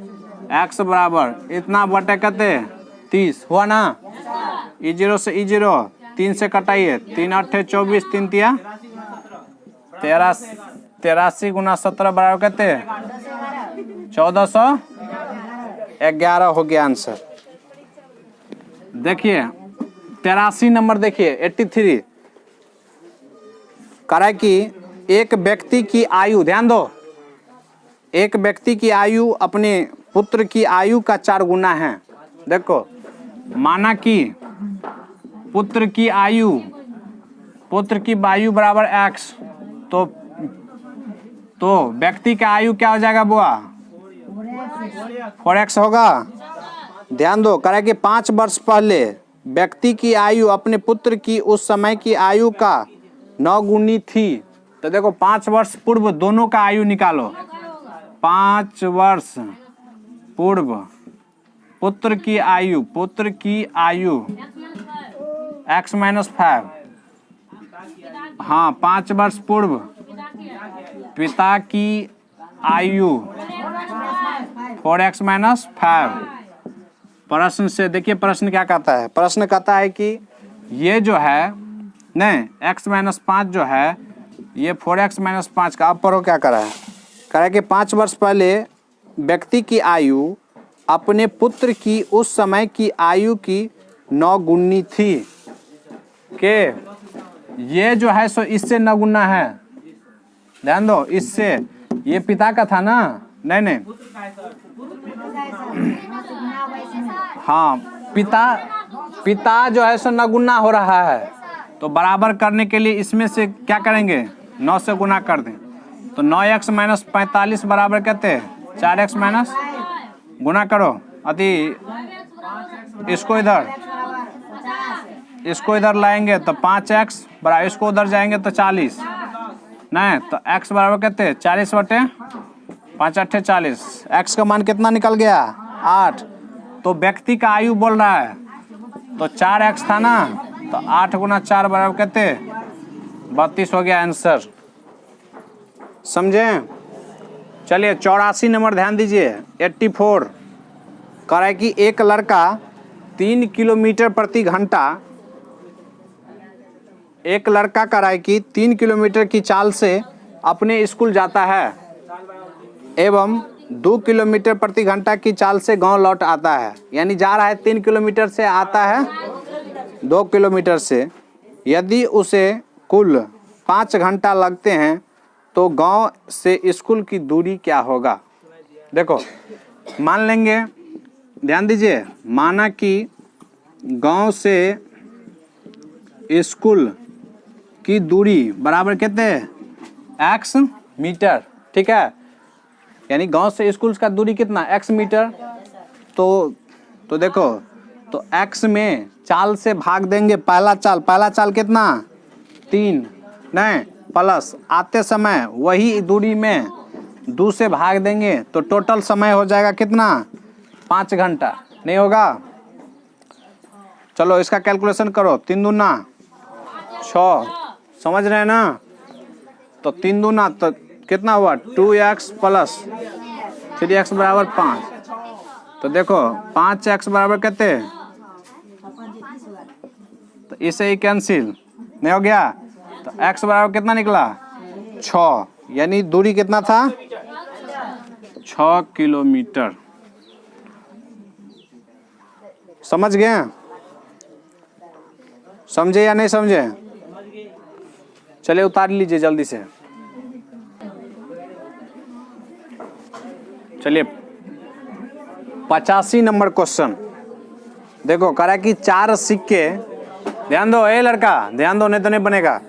x बराबर इतना बटे कते 30 हुआ ना। ई जीरो से ई जीरो 3 से कटाइए, 3 8 24 3 तिया 83 गुना 17 बराबर कते 1411 हो गया आंसर। देखिए 83 नंबर देखिए 83 कह रहा है कि एक व्यक्ति की आयु, ध्यान दो, एक व्यक्ति की आयु अपने पुत्र की आयु का 4 गुना है। देखो माना कि पुत्र की आयु बराबर x, तो व्यक्ति का आयु क्या हो जाएगा बुआ 4x होगा। ध्यान दो कह रहा है कि 5 वर्ष पहले व्यक्ति की आयु अपने पुत्र की उस समय की आयु का 9 गुनी थी। तो देखो 5 वर्ष पूर्व दोनों का आयु निकालो। 5 वर्ष पूर्व पुत्र की आयु x माइनस 5, हाँ 5 वर्ष पूर्व पिता की आयु 4x माइनस 5। प्रश्न से देखिए प्रश्न क्या कहता है। प्रश्न कहता है कि ये जो है नहीं x माइनस 5 जो है ये 4x माइनस 5 का, आप पढ़ो क्या करा है। कह रहा है कि 5 वर्ष पहले व्यक्ति की आयु अपने पुत्र की उस समय की आयु की 9 गुनी थी। के ये जो है सो इससे 9 गुना है। ध्यान दो, इससे, ये पिता का था ना, नहीं हाँ पिता जो है सो 9 गुना हो रहा है। तो बराबर करने के लिए इसमें से क्या करेंगे 9 से गुना कर दें। तो 9x माइनस 45 बराबर कहते 4x माइनस, गुना करो अति इसको इधर लाएंगे तो 5x बराबर, इसको उधर जाएंगे तो 40, नहीं तो x बराबर कहते 40 बटे 5 8 40। x का मान कितना निकल गया 8। तो व्यक्ति का आयु बोल रहा है तो 4x था ना, तो 8 गुना 4 बराबर कहते 32 हो गया आंसर। समझे। चलिए 84 नंबर ध्यान दीजिए। 84 कह रहा है कि एक लड़का 3 किलोमीटर प्रति घंटा, एक लड़का कह रहा है कि 3 किलोमीटर की चाल से अपने स्कूल जाता है एवं 2 किलोमीटर प्रति घंटा की चाल से गांव लौट आता है। यानी जा रहा है 3 किलोमीटर से, आता है 2 किलोमीटर से। यदि उसे कुल 5 घंटा लगते हैं तो गांव से स्कूल की दूरी क्या होगा। देखो मान लेंगे, ध्यान दीजिए, माना कि गांव से स्कूल की दूरी बराबर कहते हैं x मीटर, ठीक है। यानी गांव से स्कूल का दूरी कितना x मीटर। तो देखो, तो x में चाल से भाग देंगे, पहला चाल कितना 3, नहीं प्लस आते समय वही दूरी में 2 से भाग देंगे तो टोटल समय हो जाएगा कितना 5 घंटा। नहीं होगा। चलो इसका कैलकुलेशन करो। 3 दूना 6, समझ रहे हैं ना। तो 3 दूना तो कितना हुआ 2x प्लस 3x बराबर 5। तो देखो 5x बराबर कहते, तो इसे ही कैंसिल नहीं हो गया। तो x बराबर कितना निकला 6, यानी दूरी कितना था 6 किलोमीटर। समझ गए। समझे या नहीं समझे। चलिए उतार लीजिए जल्दी से। चलिए 85 नंबर क्वेश्चन देखो। कह रहा है कि 4 सिक्के, ध्यान दो ए लड़का, ध्यान दो नहीं तो नहीं बनेगा।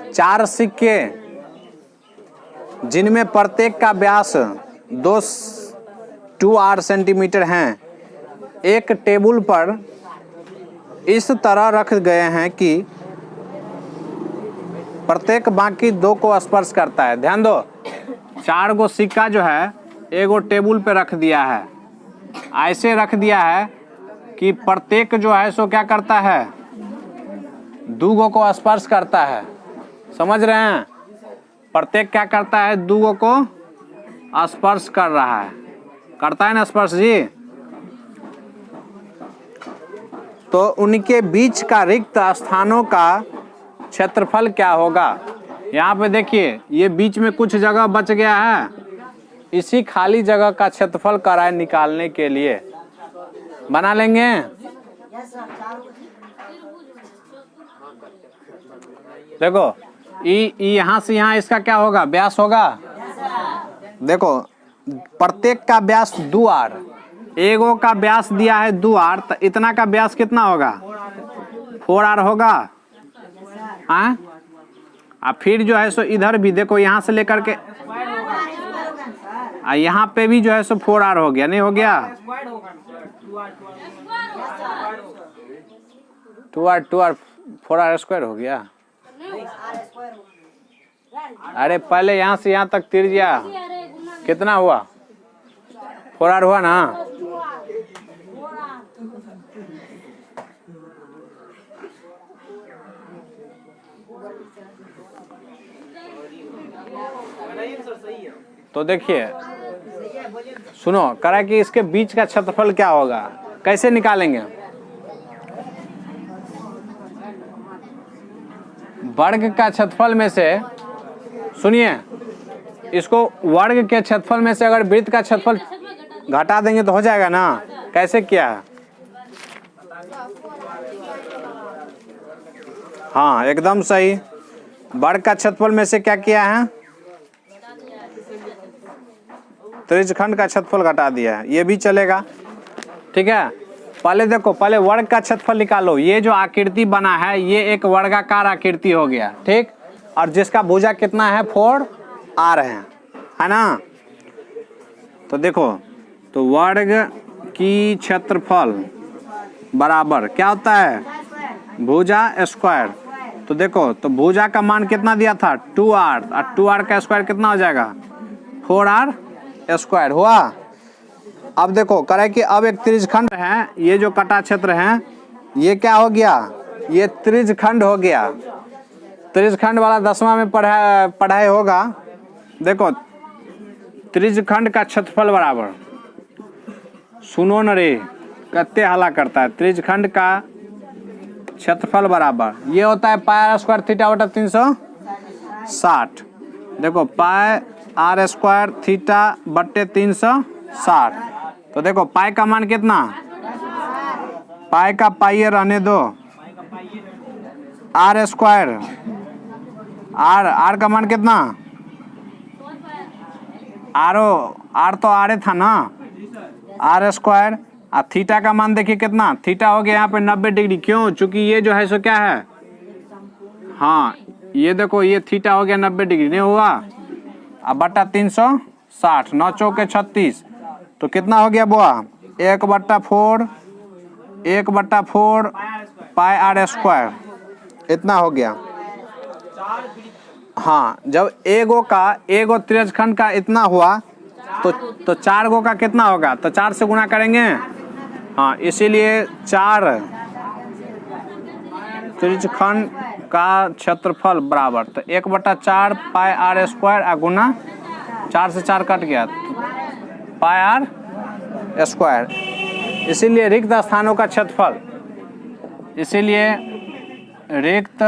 4 सिक्के जिनमें प्रत्येक का व्यास 2 सेंटीमीटर हैं, एक टेबल पर इस तरह रख गए हैं कि प्रत्येक बाकी 2 को स्पर्श करता है। ध्यान दो, 4 गो सिक्का जो है एगो टेबल पे रख दिया है, ऐसे रख दिया है कि प्रत्येक जो है सो क्या करता है 2 गो को स्पर्श करता है। समझ रहे हैं? प्रत्येक क्या करता है, दूगों को स्पर्श कर रहा है, करता है ना स्पर्श जी। तो उनके बीच का रिक्त स्थानों का क्षेत्रफल क्या होगा। यहाँ पे देखिए ये बीच में कुछ जगह बच गया है, इसी खाली जगह का क्षेत्रफल कराए निकालने के लिए बना लेंगे। देखो यहाँ से यहाँ इसका क्या होगा, व्यास होगा। देखो प्रत्येक का व्यास 2r, एगो का व्यास दिया है 2r, तो इतना का व्यास कितना होगा, 4r होगा। हाँ, और फिर जो है सो इधर भी देखो यहाँ से लेकर के यहाँ पे भी जो है सो 4r हो गया, नहीं हो गया, 2r 4r स्क्वायर हो गया। अरे पहले यहाँ से यहाँ तक त्रिज्या कितना हुआ, 4r हुआ ना। तो देखिए सुनो, करा कि इसके बीच का क्षेत्रफल क्या होगा, कैसे निकालेंगे। वर्ग का क्षेत्रफल में से, सुनिए, इसको वर्ग के क्षेत्रफल में से अगर वृत्त का क्षेत्रफल घटा देंगे तो हो जाएगा ना। कैसे किया है, हाँ एकदम सही। वर्ग का क्षेत्रफल में से क्या किया है, त्रिज्यखंड का क्षेत्रफल घटा दिया है, ये भी चलेगा। ठीक है, पहले देखो, पहले वर्ग का क्षेत्रफल निकालो। ये जो आकृति बना है ये एक वर्गाकार आकृति हो गया, ठीक, और जिसका भुजा कितना है, 4r है ना। तो देखो, तो वर्ग की क्षेत्रफल बराबर क्या होता है, भुजा स्क्वायर। तो देखो, तो भुजा का मान कितना दिया था, 2r, और 2r का स्क्वायर कितना हो जाएगा, 4r स्क्वायर हुआ। अब देखो करे कि अब एक त्रिज्यखंड है, ये जो कटा क्षेत्र है ये क्या हो गया, ये त्रिज्यखंड हो गया। त्रिज्यखंड वाला 10वां में पढ़ाई होगा। देखो त्रिज्यखंड का क्षेत्रफल बराबर, सुनो न रे कत्ते हला करता है, त्रिज्यखंड का क्षेत्रफल बराबर ये होता है पाई स्क्वायर थीटा बटा 360। देखो पाई r स्क्वायर थीटा बट्टे 360। तो देखो पाई का मान कितना, पाई का पाई रहने दो, r स्क्वायर, r का मान कितना, r तो r था ना, r स्क्वायर, और थीटा का मान देखिए कितना, थीटा हो गया यहाँ पे 90 डिग्री। क्यों, चूंकि ये जो है सो क्या है, हाँ ये देखो ये थीटा हो गया 90 डिग्री, नहीं हुआ। अब बट्टा 360, 9 चौके 36, तो कितना हो गया बुआ, 1/4 पाई r स्क्वायर, इतना हो गया। हाँ, जब एगो त्रिज्यखंड का इतना हुआ तो 4 गो का कितना होगा, तो 4 से गुना करेंगे। हाँ, इसीलिए 4 त्रिज्यखंड का क्षेत्रफल बराबर, तो 1/4 पाई r स्क्वायर आ गुना 4 से 4 कट गया, पाई r स्क्वायर। इसीलिए रिक्त स्थानों का क्षेत्रफल, इसीलिए रिक्त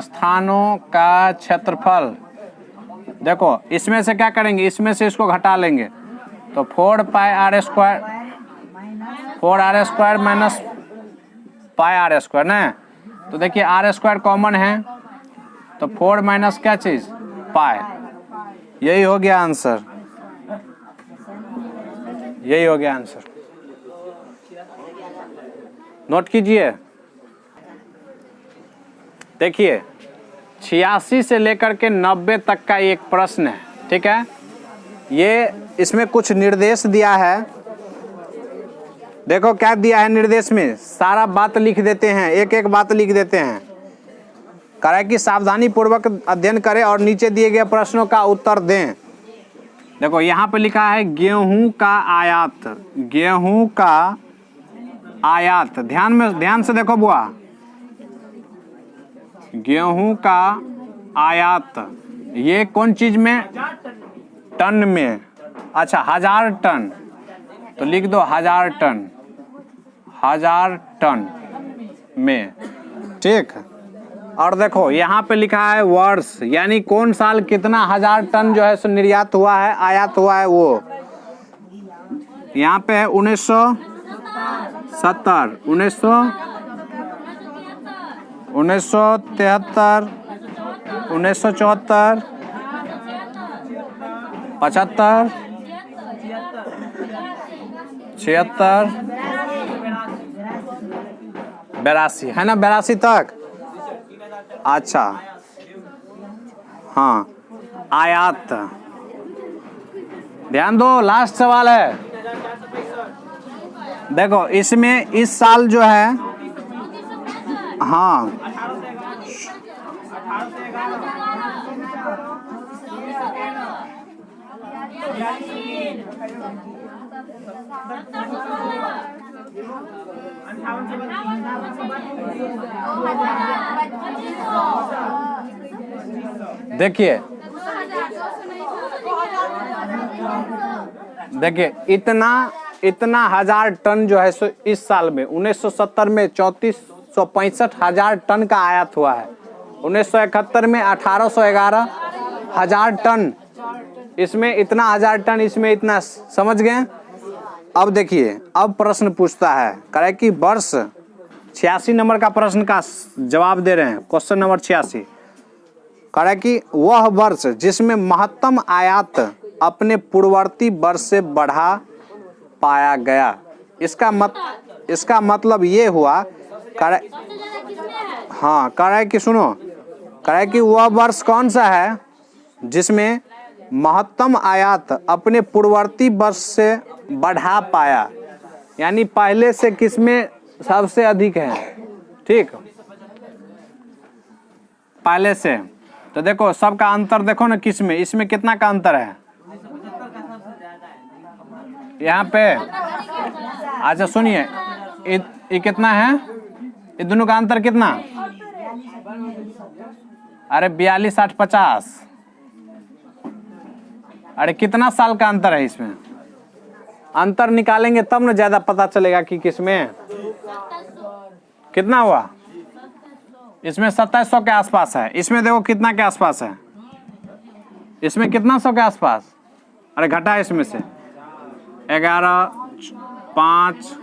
स्थानों का क्षेत्रफल, देखो इसमें से क्या करेंगे, इसमें से इसको घटा लेंगे, तो 4 पाई r square, 4r square minus pi r square ना। तो देखिए r स्क्वायर कॉमन है, तो 4 माइनस क्या चीज, पाई, यही हो गया आंसर, यही हो गया आंसर। नोट कीजिए, देखिए 86 से लेकर के 90 तक का एक प्रश्न है, ठीक है। ये इसमें कुछ निर्देश दिया है, देखो क्या दिया है निर्देश में, सारा बात लिख देते हैं, एक एक बात लिख देते हैं। कह रहा है कि सावधानी पूर्वक अध्ययन करें और नीचे दिए गए प्रश्नों का उत्तर दें। देखो यहाँ पे लिखा है गेहूं का आयात, गेहूं का आयात, ध्यान से देखो बुआ, गेहूं का आयात, ये कौन चीज में? टन में। अच्छा 1000 टन, तो लिख दो 1000 टन, 1000 टन में, ठीक। और देखो यहाँ पे लिखा है वर्ष, यानी कौन साल कितना 1000 टन जो है सो निर्यात हुआ है, आयात हुआ है, वो यहाँ पे है 1970, 1973, 1974, 75, 76, 82 है ना, 82 तक। अच्छा हाँ, आयात ध्यान दो, लास्ट सवाल है। देखो इसमें इस साल जो है, हाँ देखिए इतना 1000 टन जो है सो इस साल में 1970 में 3465 टन का आयात हुआ है, 1971 में 1811 हजार टन, इसमें इतना 1000 टन, इसमें इतना, समझ गए। अब देखिए, अब प्रश्न पूछता है, कह कि वर्ष 86 नंबर का प्रश्न का जवाब दे रहे हैं, क्वेश्चन नंबर 86, कह कि वह वर्ष जिसमें महत्तम आयात अपने पूर्ववर्ती वर्ष से बढ़ा पाया गया। इसका मतलब ये हुआ, हाँ कह रहा है कि सुनो, कह रहा है कि वह वर्ष कौन सा है जिसमें महत्तम आयात अपने पूर्ववर्ती वर्ष से बढ़ा पाया, यानी पहले से किसमें सबसे अधिक है, ठीक, पहले से। तो देखो सबका अंतर देखो ना, किसमें, इसमें कितना का अंतर है यहाँ पे। अच्छा सुनिए, ये कितना है, ये दोनों का अंतर कितना, अरे 42, 60, 50, अरे कितना साल का अंतर है इसमें। अंतर निकालेंगे तब ना ज्यादा पता चलेगा कि किसमें कितना हुआ। इसमें 2700 के आसपास है, इसमें देखो कितना के आसपास है, इसमें कितना 100 के आसपास, अरे घटा इसमें से 11, 5,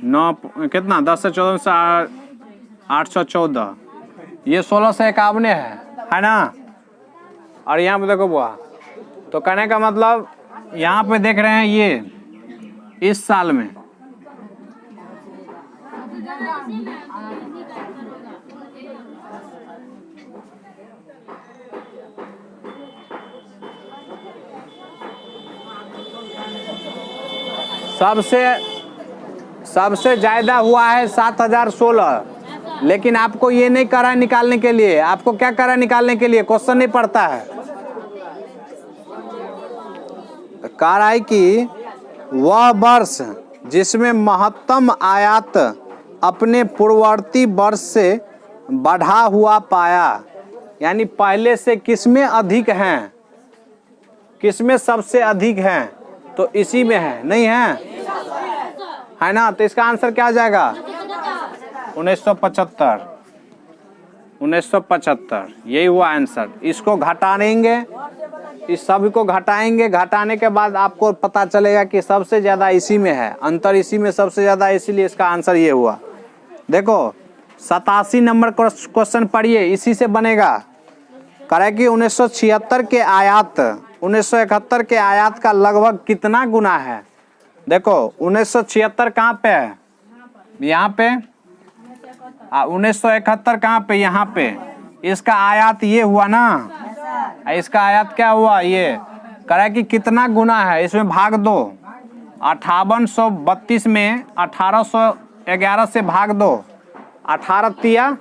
9 कितना, 10 से 14 से 814, ये 1651 है ना। और यहाँ पे देखो बुआ, तो कहने का मतलब यहाँ पे देख रहे हैं ये इस साल में, सबसे ज्यादा हुआ है 7016, लेकिन आपको ये नहीं करा निकालने के लिए, आपको क्या करा निकालने के लिए, क्वेश्चन नहीं पड़ता है। कह रहा है कि वह वर्ष जिसमें महत्तम आयात अपने पूर्ववर्ती वर्ष से बढ़ा हुआ पाया, यानी पहले से किसमें अधिक हैं, किसमें सबसे अधिक हैं, तो इसी में है, नहीं है ना। तो इसका आंसर क्या आ जाएगा, 1975, 1975 यही हुआ आंसर। इसको घटाएंगे, इस सभी को घटाएंगे, घटाने के बाद आपको पता चलेगा कि सबसे ज्यादा इसी में है, अंतर इसी में सबसे ज्यादा, इसीलिए इसका आंसर ये हुआ। देखो 87 नंबर क्वेश्चन पढ़िए, इसी से बनेगा। कह कि 1976 के आयात 1971 के आयात का लगभग कितना गुना है। देखो 1976 कहाँ पे है, यहाँ पे, 1971 कहाँ पे, यहाँ पे। इसका आयात ये हुआ ना, इसका आयात क्या हुआ, ये कह कि कितना गुना है, इसमें भाग दो, 5832 में 1811 से भाग दो, 18 तिया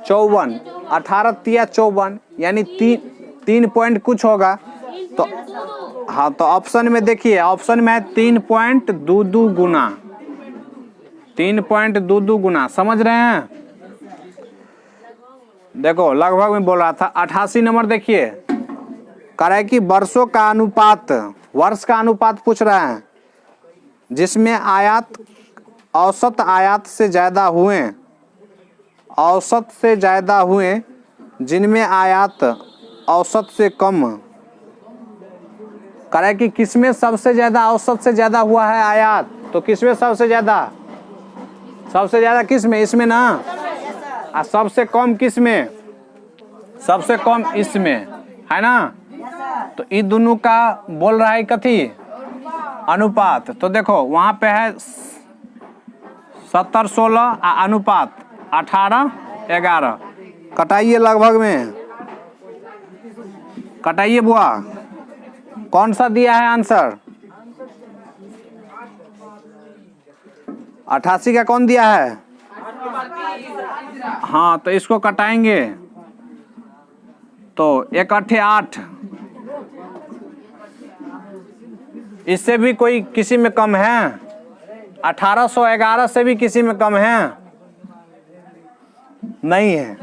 54, 18 तिया 54, यानी 3 पॉइंट कुछ होगा। तो हाँ, तो ऑप्शन में देखिए, ऑप्शन में है 3.22 गुना, 3.22 गुना, समझ रहे हैं। देखो लगभग में बोल रहा था। 88 नंबर देखिए, कह रहा है कि वर्षों का अनुपात, वर्ष का अनुपात पूछ रहा है, जिसमें आयात औसत आयात से ज़्यादा हुए, औसत से ज़्यादा हुए, जिनमें आयात औसत से कम। कह रहा है कि किसमें सबसे ज़्यादा औसत से ज़्यादा हुआ है आयात, तो किसमें सबसे ज़्यादा, सबसे ज़्यादा किसमें, इसमें ना, और सबसे कम किसमें, सबसे कम इसमें, है ना। तो इन दोनों का बोल रहा है कथी, अनुपात। तो देखो वहाँ पे है 70-16 अनुपात 18-11, कटाइए लगभग में, कटाइए बुआ, कौन सा दिया है आंसर, 88 का कौन दिया है। हाँ तो इसको कटाएंगे तो 1 8 8, इससे भी कोई किसी में कम है, 1811 से भी किसी में कम है, नहीं है।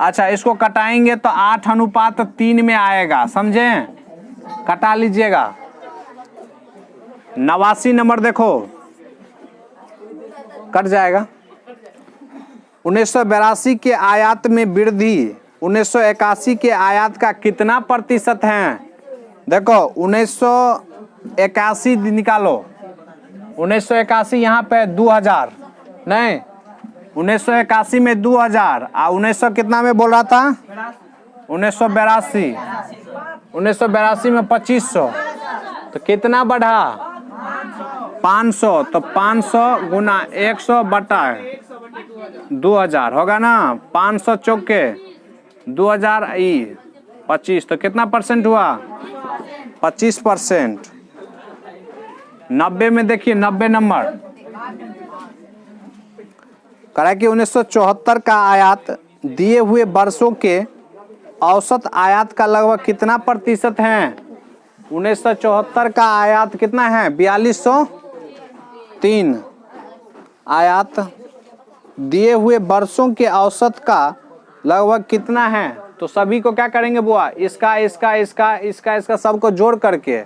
अच्छा इसको कटाएंगे तो 8:3 में आएगा, समझे, कटा लीजिएगा। 89 नंबर देखो, कट जाएगा। 1982 के आयात में वृद्धि 1981 के आयात का कितना प्रतिशत है। देखो 1981 निकालो, 1981 यहाँ पे 2000, नहीं 1981 में 2000 और 1900 कितना में बोल रहा था, 1982, 1982 में 2500, तो कितना बढ़ा, 500, तो 500 गुना 100 बटा 2000 होगा ना, 500 चौके 2000 ई 25, तो कितना परसेंट हुआ, 25%। 90 में देखिए, 90 नंबर करा कि 1974 का आयात दिए हुए वर्षों के औसत आयात का लगभग कितना प्रतिशत है। 1974 का आयात कितना है, 4203। आयात दिए हुए वर्षों के औसत का लगभग कितना है, तो सभी को क्या करेंगे बुआ, इसका इसका इसका इसका इसका सबको जोड़ करके,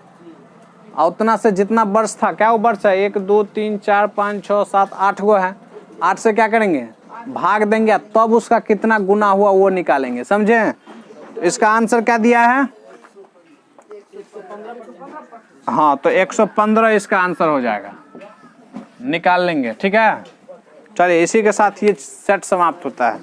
और उतना से जितना वर्ष था, क्या वो वर्ष है, 1 2 3 4 5 6 7 8 गो है, 8 से क्या करेंगे, भाग देंगे, तब उसका कितना गुना हुआ वो निकालेंगे, समझे। इसका आंसर क्या दिया है, हाँ तो 115 इसका आंसर हो जाएगा, निकाल लेंगे, ठीक है। चलिए इसी के साथ ये सेट समाप्त होता है।